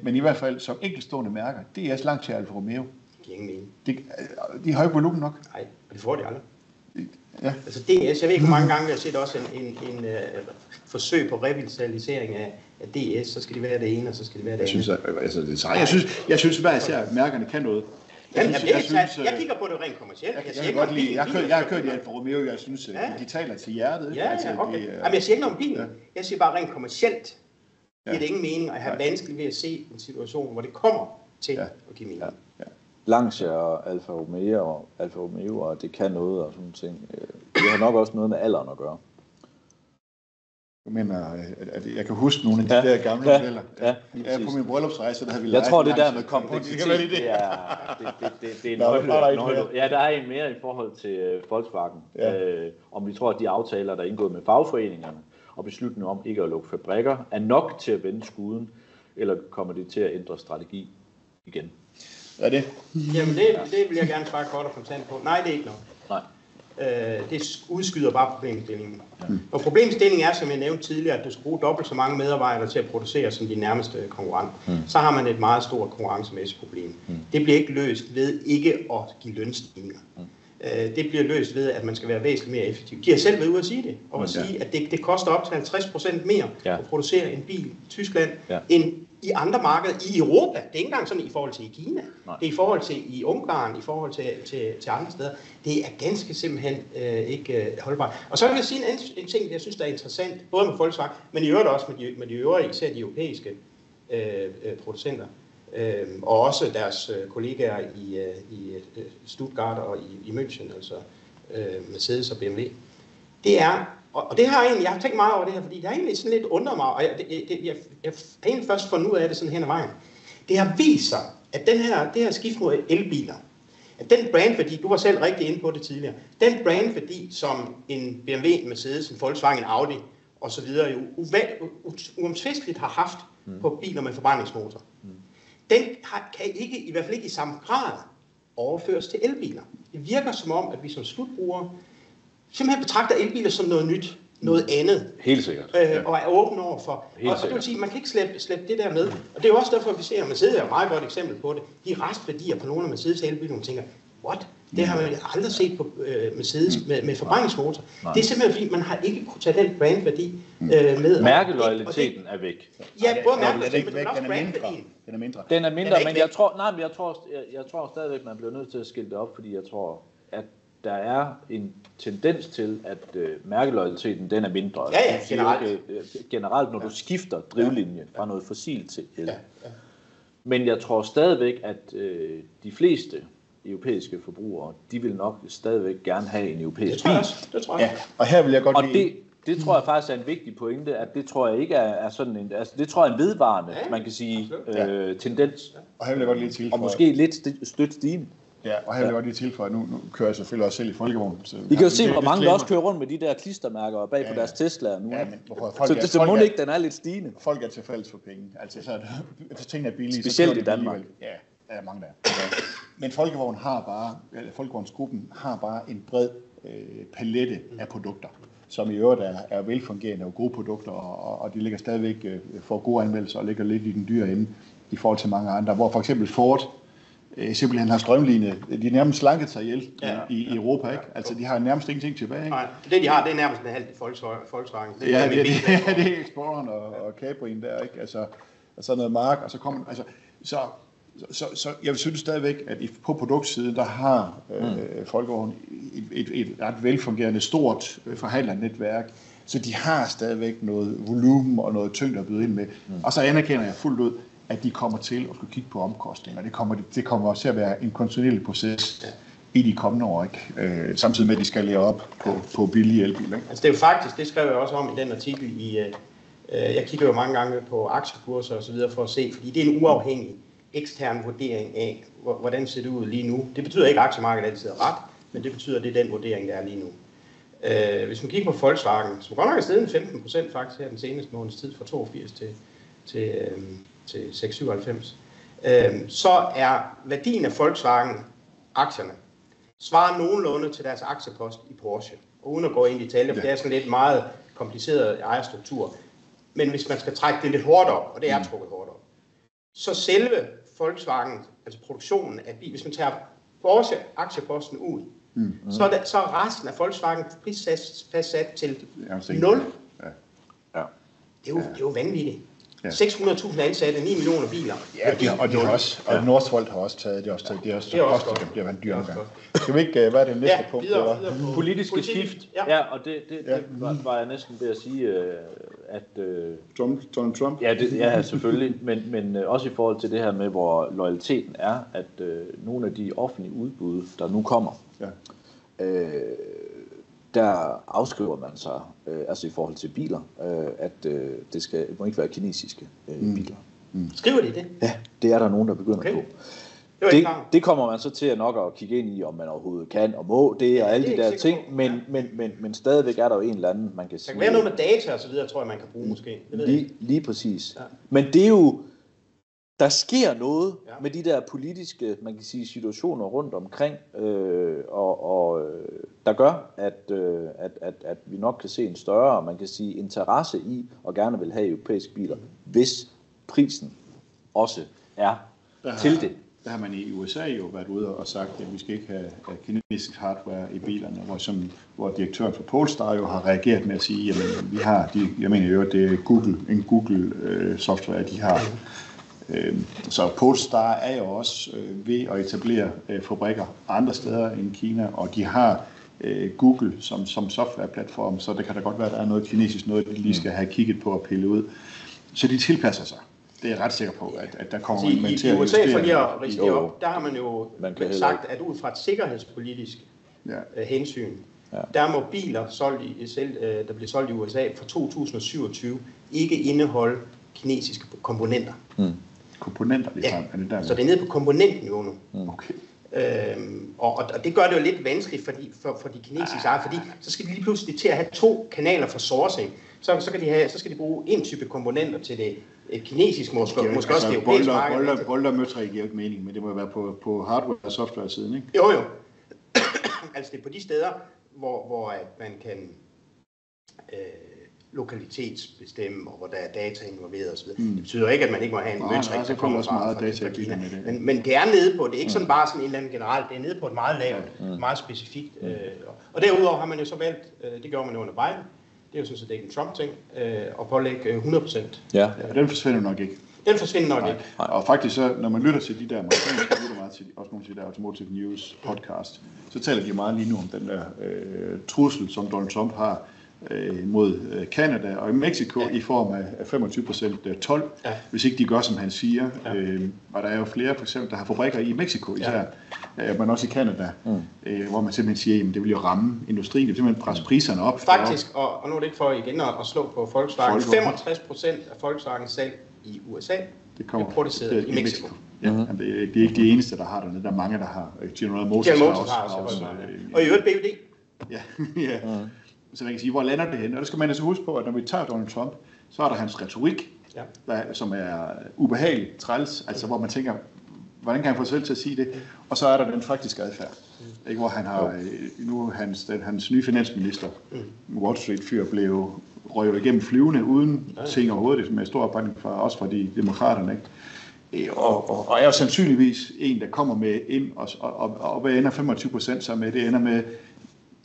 men i hvert fald som enkeltstående mærker, DS, Lancia, Alfa Romeo. Det giver ingen mening. De har ikke volumen nok. Nej, og det får de aldrig. Ja. Altså DS, jeg ved ikke, hvor mange gange jeg har set også en forsøg på revitalisering af DS, så skal det være det ene, og så skal det være det andet. Jeg synes hver især, at mærkerne kan noget. Jeg kigger på det rent kommercielt. Jeg har kørt i Alfa Romeo, jeg synes, de taler til hjertet. Ja, okay. Jamen, jeg siger ikke noget om bilen. Ja. Jeg siger bare rent kommercielt. Det er ingen mening, og jeg har vanskeligt ved at se en situation, hvor det kommer til at give mening. Ja. Lancia og Alfa Romeo, og det kan noget og sådan ting. Det har nok også noget med alderen at gøre. Jeg mener, jeg kan huske nogle af de der gamle modeller. Ja, på min bryllupsrejse, der havde vi lejet. Jeg tror, det der med kompleksitet, det er nøgle. Ja, der er en mere i forhold til Volkswagen. Ja. Om vi tror, at de aftaler, der er indgået med fagforeningerne, og beslutningen om ikke at lukke fabrikker, er nok til at vende skuden, eller kommer det til at ændre strategi igen? Er det? Jamen, det vil jeg gerne svare kort og kontant på. Nej, det er ikke noget. Nej. Det udskyder bare problemstillingen. Og problemstillingen er, som jeg nævnte tidligere, at du skal bruge dobbelt så mange medarbejdere til at producere som de nærmeste konkurrenter. Så har man et meget stort konkurrencemæssigt problem. Det bliver ikke løst ved ikke at give lønstigninger. Det bliver løst ved, at man skal være væsentligt mere effektiv. De har selv været ude at sige det, og at sige, at det koster op til 50% mere at producere en bil i Tyskland, end i andre markeder i Europa. Det er ikke engang sådan i forhold til i Kina. Nej. Det er i forhold til i Ungarn, i forhold til andre steder. Det er ganske simpelthen ikke holdbart. Og så vil jeg sige en ting, jeg synes, der er interessant, både med Volkswagen, men i øvrigt også med de øvrige, især de europæiske producenter. Og også deres kollegaer i Stuttgart og i München, altså Mercedes og BMW. Det er, og det har egentlig, jeg har tænkt meget over det her, fordi det har egentlig sådan lidt undret mig, og jeg har egentlig først fundet ud af det sådan hen ad vejen. Det har vist sig, at det her skift mod elbiler, at den brandværdi, du var selv rigtig inde på det tidligere, den brandværdi, som en BMW, en Mercedes, en Volkswagen, en Audi osv. jo uomtvisteligt har haft på biler med forbrændingsmotor, den kan ikke, i hvert fald ikke i samme grad, overføres til elbiler. Det virker som om, at vi som slutbrugere simpelthen betragter elbiler som noget nyt, noget andet. Helt sikkert. Og er åbne over for. Og det vil sige, man kan ikke slæbe det der med. Og det er jo også derfor, vi ser, at Mercedes er et meget godt eksempel på det. De restværdier på nogle af Mercedes elbiler, man tænker, what? Det har man aldrig set på Mercedes med forbrændingsmotor. Det er simpelthen fordi, man har ikke kunne tage den brandværdi med. Mærkeloyaliteten er væk. Ja, både mærkeloyaliteten, men også brandværdien. Den er mindre. Den er mindre, men jeg tror stadigvæk, man bliver nødt til at skille det op, fordi jeg tror, at der er en tendens til, at mærkeloyaliteten den er mindre. Ja, generelt. Generelt, når du skifter drivlinje fra noget fossil til el. Men jeg tror stadigvæk, at de fleste europæiske forbrugere, de vil nok stadigvæk gerne have en europæisk bil. Det tror jeg. Ja, og her vil jeg godt lide... Det tror jeg faktisk er en vigtig pointe, at det tror jeg ikke er sådan en, altså det tror jeg er en vedvarende, man kan sige, tendens. Og her vil jeg godt lige tilføje. Og måske lidt støt stigende. Ja, og her vil jeg godt lige tilføje, nu kører jeg selvfølgelig også selv i folkevogn. I kan jo se, hvor mange der også kører rundt med de der klistermærker bag på deres Tesla'er nu. Ja, men så må ikke, den er lidt stigende. Folk er til fælles for penge. Altså, så tingene er billige. Specielt i Danmark. Ja, der er mange der. Men folkevognsgruppen har bare en bred palette af produkter, som i øvrigt er velfungerende og gode produkter, og de ligger stadigvæk for gode anmeldelser og ligger lidt i den dyre ende i forhold til mange andre. Hvor for eksempel Ford simpelthen har strømlignet, de nærmest slanket sig ihjel i Europa, ikke? Altså, de har nærmest ingenting tilbage, ikke? Nej, det de har, det er nærmest en halv Volkswagen. Det er Exploreren og Cabrien der, ikke? Altså, og så noget mark, og så kommer... Altså, så jeg synes stadigvæk, at på produktsiden, der har Folkevogn et ret velfungerende, stort forhandlernetværk, så de har stadigvæk noget volumen og noget tyngde at byde ind med. Og så anerkender jeg fuldt ud, at de kommer til at skulle kigge på omkostninger. Det kommer også til at være en kontinuerlig proces. i de kommende år, ikke? Samtidig med, at de skal lære op på billige elbiler. Ikke? Altså det er jo faktisk, det skrev jeg også om i den artikel jeg kigger jo mange gange på aktiekurser og så videre for at se, fordi det er en uafhængig ekstern vurdering af, hvordan ser det ud lige nu. Det betyder ikke, at aktiemarkedet altid er ret, men det betyder, at det er den vurdering, der er lige nu. Hvis man kigger på Volkswagen, som godt nok er steget 15% faktisk her den seneste måneds tid, fra 82 til 697, så er værdien af Volkswagen-aktierne svarer nogenlunde til deres aktiepost i Porsche. Og uden at gå ind i detaljer, for det er sådan lidt meget kompliceret ejerstruktur. Men hvis man skal trække det lidt hårdt op, og det er trukket hårdt op, så selve Volkswagen, altså produktionen af bil, hvis man tager Porsche-aktieposten ud, så er resten af Volkswagen prisfastsat til 0. Ja. Det er jo vanvittigt. 600.000 ansatte, 9 millioner biler. Ja, og de har også, og Northvolt har også taget, det er også kostet, det bliver en dyr omgang. Skal vi ikke, hvad er det næste punkt? Videre politiske skift. Ja, og det var jeg næsten ved at sige, at... Donald Trump? Ja, selvfølgelig, men også i forhold til det her med, hvor loyaliteten er, at nogle af de offentlige udbud, der nu kommer, der afskriver man sig, altså i forhold til biler, at det må ikke være kinesiske biler. Skriver de det? Ja, det er der nogen, der begynder på. Det kommer man så til nok at kigge ind i, om man overhovedet kan og må det, og alle de der ting, men stadigvæk er der jo en eller anden, man kan sige... Der kan være noget med data og så videre, tror jeg, man kan bruge måske. Lige præcis. Ja. Men det er jo... Der sker noget med de der politiske, man kan sige, situationer rundt omkring, der gør, at vi nok kan se en større, man kan sige, interesse i og gerne vil have europæiske biler, hvis prisen også er til det. Der har man i USA jo været ude og sagt, at vi skal ikke have kinesisk hardware i bilerne, hvor direktøren for Polestar jo har reageret med at sige, jamen vi har, jeg mener jo, at det er en Google software, de har. Så Polestar er jo også ved at etablere fabrikker andre steder end Kina, og de har Google som softwareplatform, så det kan da godt være, at der er noget kinesisk, noget de lige skal have kigget på og pille ud. Så de tilpasser sig. Det er jeg ret sikker på, at der kommer man til at investere. I USA, for lige at riste op, der har man jo sagt, at ud fra et sikkerhedspolitisk hensyn, der må biler, der bliver solgt i USA fra 2027, ikke indeholde kinesiske komponenter. Komponenter ligefrem? Ja, er det der, så det er nede på komponentniveau nu. Okay. Og det gør det jo lidt vanskeligt for de kinesiske ejere, fordi så skal de lige pludselig til at have 2 kanaler for sourcing. Så skal de bruge en type komponenter til det kinesiske, måske også det europæiske marked. Boulder møtræk giver ikke mening, men det må være på hardware- og software-siden, ikke? Jo. Altså det er på de steder, hvor man kan lokalitetsbestemme, og hvor der er data involveret osv. Det betyder ikke, at man ikke må have en møtrik, der kommer fra Kina. Men det er nede på, det er ikke sådan bare sådan en eller anden generelt, det er nede på et meget lavt, meget specifikt. Og derudover har man jo så valgt, det gjorde man jo under Biden, det er jo sådan set ikke en Trump-ting, at pålægge 100%. Ja, den forsvinder nok ikke. Den forsvinder nok ikke. Og faktisk så, når man lytter til de der amerikanske, lytter meget til, også nogle til de der Automotive News podcast, så taler de meget lige nu om den der trussel, som Donald Trump har mod Canada og Mexico i form af 25% told, hvis ikke de gør, som han siger. Og der er jo flere, for eksempel, der har fabrikker i Mexico især, men også i Canada, hvor man simpelthen siger, at det vil jo ramme industrien, det vil simpelthen presse priserne op. Faktisk, og nu er det ikke for igen at slå på Volkswagen, 65% af Volkswagen salg i USA bliver produceret i Mexico. Ja, det er ikke de eneste, der har dernede. Der er mange, der har. General Motors har også. Og i øvrigt BYD. Ja. Så man kan sige, hvor lander det hen? Og der skal man altså huske på, at når vi tager Donald Trump, så er der hans retorik, som er ubehagelig, træls, altså hvor man tænker, hvordan kan han få sig selv til at sige det? Og så er der den faktiske adfærd, ikke? Hvor han har, nu hans nye finansminister, Wall Street-fyr, røg igennem flyvende uden ting overhovedet, med stor opbakning også fra de demokraterne, ikke? Og er jo sandsynligvis en, der kommer med ind, og hvad ender 25% så med? Det ender med,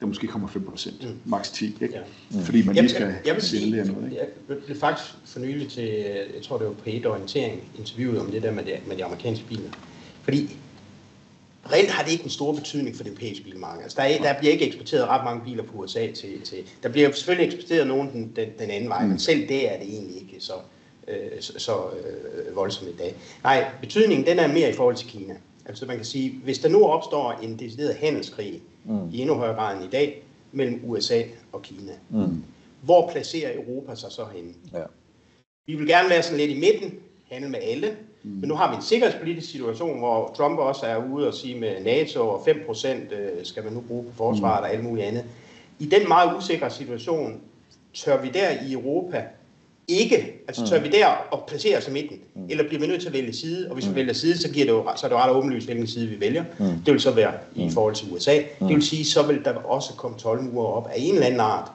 der måske kommer 5%, maks 10, ikke? Ja. Fordi man lige skal vælge noget, ikke? Jeg blev faktisk for nylig til, jeg tror det var på et orientering, interviewet om det der med de amerikanske biler. Fordi reelt har det ikke en stor betydning for det europæiske bilmarked. Altså der bliver ikke eksporteret ret mange biler på USA til. Der bliver selvfølgelig eksporteret nogen den anden vej, men selv det er det egentlig ikke så voldsomt i dag. Nej, betydningen den er mere i forhold til Kina. Altså man kan sige, hvis der nu opstår en decideret handelskrig i endnu højere grad end i dag, mellem USA og Kina, hvor placerer Europa sig så henne? Ja. Vi vil gerne være sådan lidt i midten, handle med alle, men nu har vi en sikkerhedspolitisk situation, hvor Trump også er ude og sige med NATO, og 5% skal man nu bruge på forsvaret og alt muligt andet. I den meget usikre situation, tør vi der i Europa ikke, altså tør vi der at placere os i midten, eller bliver vi nødt til at vælge side, og hvis vi vælger side, så er det jo ret åbenlyst, hvilken side vi vælger. Det vil så være i forhold til USA. Det vil sige, så vil der også komme toldmure op af en eller anden art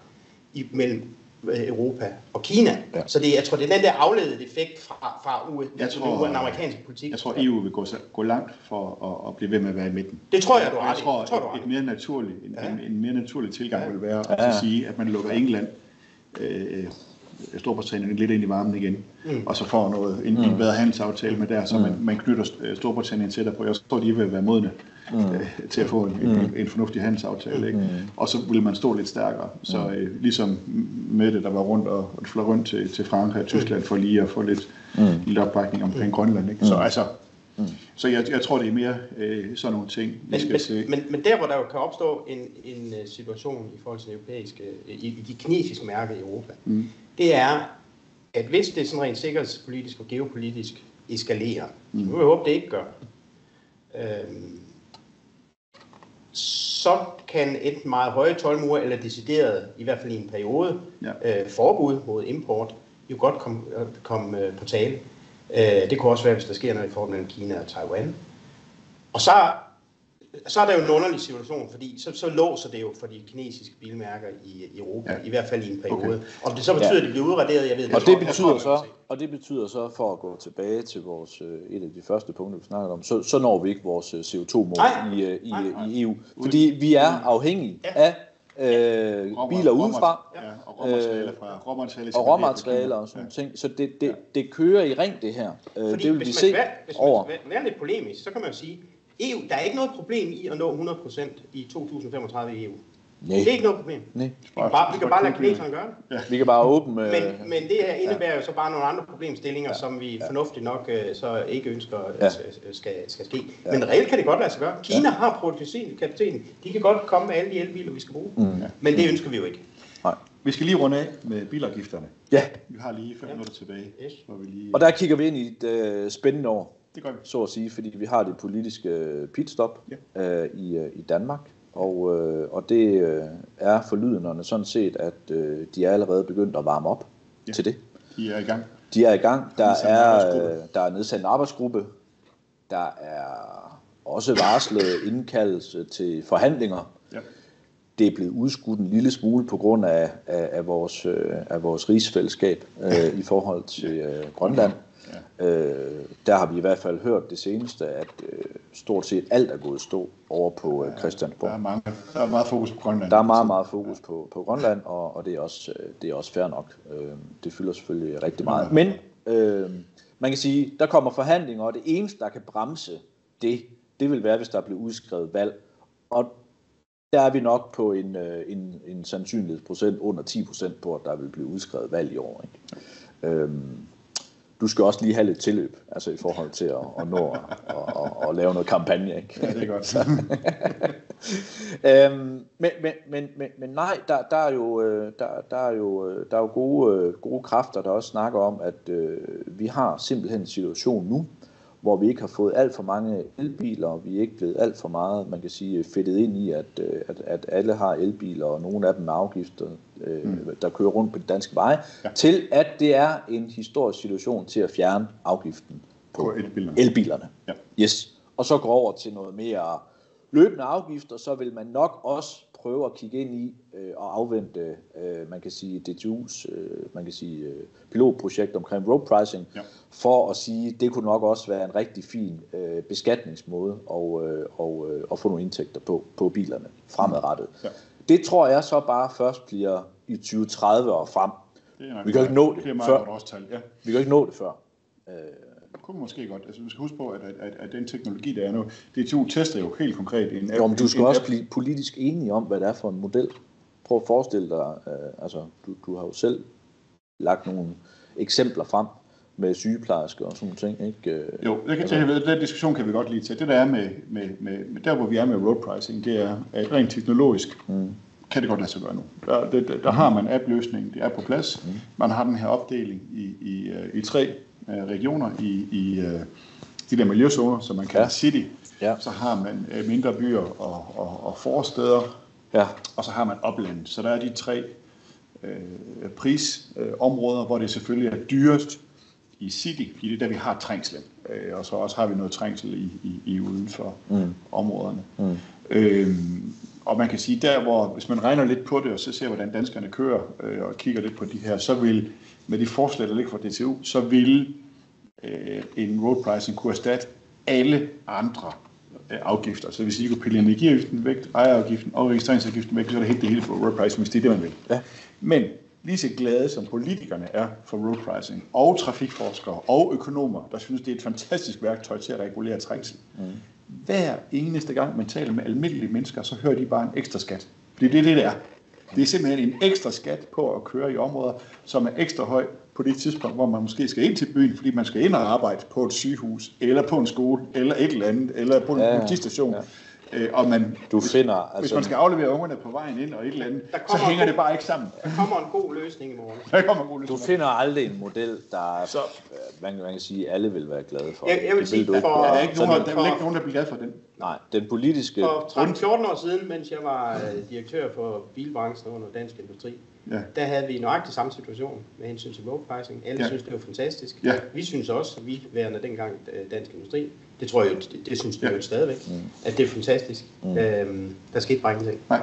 mellem Europa og Kina. Ja. Så jeg tror, det er den der afledede effekt fra den amerikanske politik. Jeg tror, EU vil gå langt for at blive ved med at være i midten. Det tror jeg, du har. Jeg tror, en mere naturlig tilgang vil være at sige, at man lukker England, Storbritannien lidt ind i varmen igen, og så får en bedre handelsaftale med der, så man knytter Storbritannien tættere på. Jeg tror, de vil være modne til at få en fornuftig handelsaftale, ikke? Og så vil man stå lidt stærkere. Så ligesom Mette, der var rundt og fløj rundt til Frankrig og Tyskland for lige at få lidt opbakning omkring Grønland, ikke? Så jeg tror, det er mere sådan nogle ting, vi skal se. Men der, hvor der jo kan opstå en situation i forhold til det europæiske, i de kinesiske mærker i Europa, det er, at hvis det sådan rent sikkerhedspolitisk og geopolitisk eskalerer, så vil jeg håbe, det ikke gør, så kan enten meget høje toldmure, eller decideret, i hvert fald i en periode, forbud mod import, jo godt komme på tale. Det kunne også være, hvis der sker noget i forhold mellem Kina og Taiwan. Og så er der jo en underlig situation, fordi så låser det jo for de kinesiske bilmærker i Europa, i hvert fald i en periode. Okay. Om det så betyder, at det bliver udraderet, jeg ved det. Og det betyder så, for at gå tilbage til vores, et af de første punkter, vi snakkede om, så når vi ikke vores CO2-mål i EU. Fordi vi er afhængige af biler udefra, og råmaterialer og sådan ting. Så det kører i ring, det her. Fordi det vil vi se over. Hvis man er lidt polemisk, så kan man jo sige, EU, der er ikke noget problem i at nå 100% i 2035 i EU. Nej. Det er ikke noget problem. Nej. Vi kan bare lade kineserne gøre det. Ja. Vi kan bare åbne... Men det her indebærer jo så bare nogle andre problemstillinger, som vi fornuftigt nok så ikke ønsker skal ske. Ja. Men reelt kan det godt lade sig gøre. Kina har produktionskapaciteten. De kan godt komme med alle de elbiler, vi skal bruge. Men det ønsker vi jo ikke. Nej. Vi skal lige runde af med bilafgifterne. Ja. Vi har lige 5 minutter tilbage. Yes. Og der kigger vi ind i et spændende år. Det gør vi. Så at sige, fordi vi har det politiske pitstop i Danmark. Og det er forlydenderne sådan set, at de er allerede begyndt at varme op til det. De er i gang. De er i gang. Der er nedsat en arbejdsgruppe. Der er også varslet indkaldelse til forhandlinger. Ja. Det er blevet udskudt en lille smule på grund af vores rigsfællesskab i forhold til Grønland. Ja. Der har vi i hvert fald hørt det seneste, at stort set alt er gået stå over på Christiansborg. Der er meget fokus på Grønland. Der er meget fokus på Grønland, og det er også fair nok. Det fylder selvfølgelig rigtig meget. Men man kan sige, der kommer forhandlinger, og det eneste, der kan bremse det vil være, hvis der bliver udskrevet valg. Og der er vi nok på en sandsynlighedsprocent under 10% på, at der vil blive udskrevet valg i år. Ikke? Du skal også lige have lidt tilløb, altså i forhold til at nå at lave noget kampagne, ikke? Ja, det er godt. Men nej, der er jo gode kræfter, der også snakker om, at vi har simpelthen en situation nu, hvor vi ikke har fået alt for mange elbiler, og vi er ikke blevet alt for meget, man kan sige, fedtet ind i, at alle har elbiler, og nogle af dem med afgifter, der kører rundt på de danske veje, til at det er en historisk situation til at fjerne afgiften på elbilerne. Ja. Yes. Og så gå over til noget mere løbende afgifter, så vil man nok også prøve at kigge ind i og afvente, man kan sige, DTU's pilotprojekt omkring road pricing, for at sige, det kunne nok også være en rigtig fin beskatningsmåde og få nogle indtægter på bilerne fremadrettet. Ja. Det tror jeg så bare først bliver i 2030 og frem. Vi kan ikke nå det før. Vi kan ikke nå det før. Det kunne måske godt. Altså, du skal huske på, at den teknologi, der er nu, DTU tester jo helt konkret en app. Jo, men du skal også blive politisk enige om, hvad det er for en model. Prøv at forestille dig, altså, du har jo selv lagt nogle eksempler frem med sygeplejersker og sådan nogle ting, ikke? Jo, den diskussion kan vi godt lige tage. Det der er med der hvor vi er med road pricing, det er at rent teknologisk kan det godt lade sig gøre nu. Der har man app-løsningen, det er på plads. Man har den her opdeling i 3 regioner i de der miljøzoner, som man kalder city. Ja. Så har man mindre byer og forsteder, og så har man opland. Så der er de 3 prisområder, hvor det selvfølgelig er dyrest i city, fordi det er der, vi har trængslen. Og så også har vi noget trængsel i uden for områderne. Og man kan sige, der hvor, hvis man regner lidt på det, og så ser, hvordan danskerne kører, og kigger lidt på de her, så vil, med de forslag, der ligger fra DTU, så vil en road pricing kunne erstatte alle andre afgifter. Så hvis I kunne pille energiafgiften væk, ejerafgiften og registreringsafgiften væk, så er det helt det hele for road pricing, hvis det er det, man vil. Ja. Men lige så glade som politikerne er for road pricing, og trafikforskere og økonomer, der synes, det er et fantastisk værktøj til at regulere trængsel. Hver eneste gang, man taler med almindelige mennesker, så hører de bare en ekstra skat. Det er det er. Det er simpelthen en ekstra skat på at køre i områder, som er ekstra høj på det tidspunkt, hvor man måske skal ind til byen, fordi man skal ind og arbejde på et sygehus, eller på en skole, eller et eller andet, eller på en politistation. Ja. Og hvis man skal aflevere ungerne på vejen ind og et eller andet, så hænger det bare ikke sammen. Der kommer en god løsning i morgen. Du finder aldrig en model, der man kan sige, alle vil være glade for. Jeg vil sige, der er ikke nogen, der bliver glad for den. Nej, den politiske... For 13-14 år siden, mens jeg var direktør for bilbranchen under Dansk Industri, der havde vi nøjagtig samme situation med hensyn til road pricing. Alle synes, det var fantastisk. Ja. Vi synes også, vi værende dengang Dansk Industri, det tror jeg, det synes vi jo stadigvæk, at det er fantastisk. Der skal ikke bare ingenting. Nej,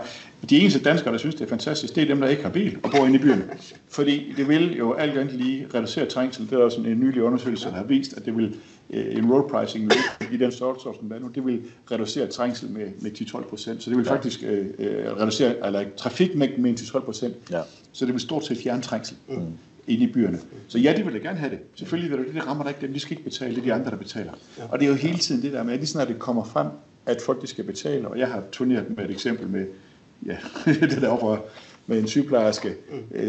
de eneste danskere, der synes, det er fantastisk, det er dem, der ikke har bil og bor inde i byen. Fordi det vil jo alt andet lige reducere trængsel. Det er også en nylig undersøgelse, der har vist, at det vil en road pricing i den størrelsesorden, der nu, det vil reducere trængsel med 10-12%. Så det vil faktisk reducere trafikmængden med 10-12%. Ja. Så det vil stort set fjerne trængsel inde i byerne. Så ja, de vil da gerne have det. Selvfølgelig vil det rammer der ikke dem. De skal ikke betale, det er de andre, der betaler. Ja. Og det er jo hele tiden det der med, at lige snart det kommer frem, at folk de skal betale. Og jeg har turneret med et eksempel med det der med en sygeplejerske,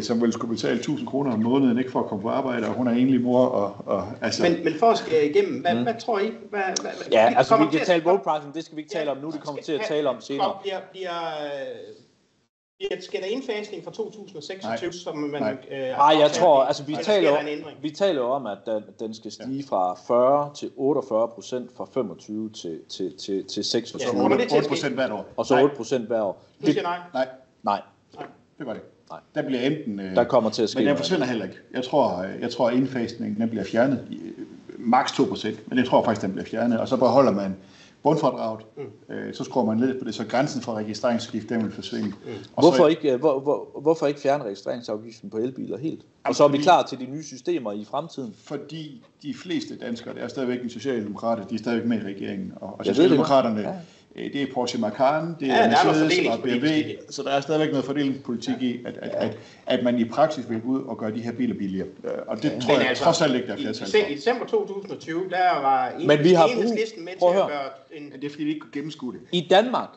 som vel skulle betale 1.000 kroner om måneden, ikke for at komme på arbejde, og hun er enlig mor. Altså... Men for at skære igennem, hvad tror I? Vi kan tale road pricing, det skal vi ikke tale om nu, det kommer til at tale om senere. Skal der indfasning fra 2026, som man... jeg tror, altså vi taler jo om, at den skal stige fra 40 til 48% fra 25 til 26. Så 8% hvert år. Og så 8% hvert år. Du siger nej? Nej. Det var det. Nej. Der bliver enten... der kommer til at ske. Men den forsvinder heller ikke. Jeg tror at indfasningen den bliver fjernet. Maks 2%, men jeg tror faktisk, den bliver fjernet. Og så beholder man bundfradraget, så skruer man lidt på det, så grænsen for registreringsskift, den vil forsvinde. Hvorfor ikke fjerne registreringsafgiften på elbiler helt? Og så er vi klar til de nye systemer i fremtiden. Fordi de fleste danskere, det er stadigvæk en socialdemokrater, de er stadigvæk med i regeringen. Og socialdemokraterne, det er Porsche Macan, det er Mercedes og BMW, så der er stadigvæk noget fordelingspolitik i, at man i praksis vil gå ud og gøre de her biler billigere. Og det tror jeg trods alt ikke, der er flertal for. I december 2020, der var Enhedslisten med til at gøre en... Det er fordi, vi ikke kunne gennemskue det. I Danmark,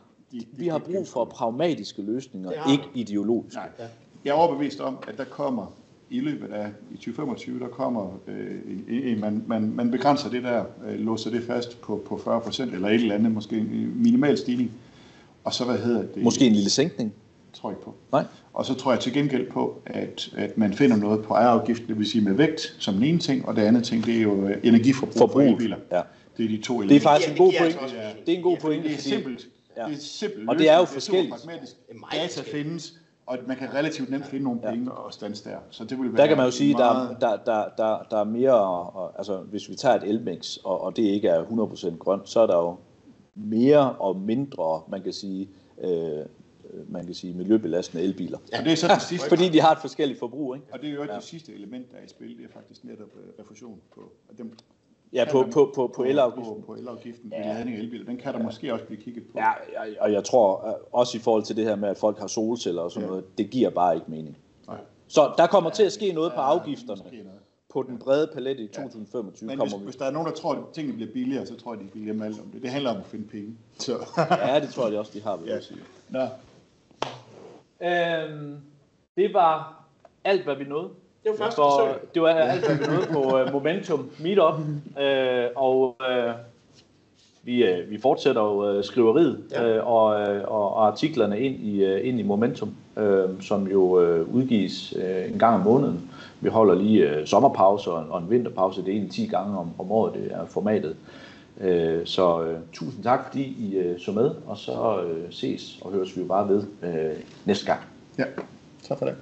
vi har brug for pragmatiske løsninger, ikke ideologiske. Nej. Jeg er overbevist om, at der kommer i løbet af i 2025, der kommer, man begrænser det der, låser det fast på 40% eller et eller andet, måske en minimal stigning. Og så, måske en lille sænkning? Tror jeg ikke på. Nej. Og så tror jeg til gengæld på, at man finder noget på ejerafgiften, det vil sige med vægt som den ene ting, og det andet ting, det er jo energiforbrug for elbiler. Ja. Det er de to elementer. Det er faktisk en god point. Det er en god point. Det er simpelt. Ja. Det er simpelt. Og det er jo forskelligt. Data findes, og man kan relativt nemt finde nogle penge og stands der. Så det vil være der kan man jo sige, meget... der er mere, altså hvis vi tager et elmix, og det ikke er 100% grønt, så er der jo mere og mindre, man kan sige miljøbelastende elbiler. Ja, det er så det sidste. Fordi de har et forskelligt forbrug, ikke? Og det er jo det sidste element, der er i spil, det er faktisk netop refusion på dem. Ja, på elafgiften. På elafgiften ved ladning af elbiler. Den kan der måske også blive kigget på. Ja, og jeg tror også i forhold til det her med, at folk har solceller og sådan noget, det giver bare ikke mening. Nej. Så der kommer til at ske noget på afgifterne. På den brede palet i 2025 men hvis der er nogen, der tror, at tingene bliver billigere, så tror jeg, de kan glemme alt om det. Det handler om at finde penge. Så. Ja, det tror jeg også, de har, vil jeg sige. Nå. Det var alt, hvad vi nåede Det var første forsøg. Det var alt, hvad vi nåede på Momentum Meetup, og vi fortsætter jo skriveriet og artiklerne ind i Momentum, som jo udgives en gang om måneden. Vi holder lige sommerpause og en vinterpause, det er egentlig 10 gange om året, det er formatet. Så tusind tak, fordi I så med, og så ses og høres vi jo bare ved næste gang. Ja, tak for det.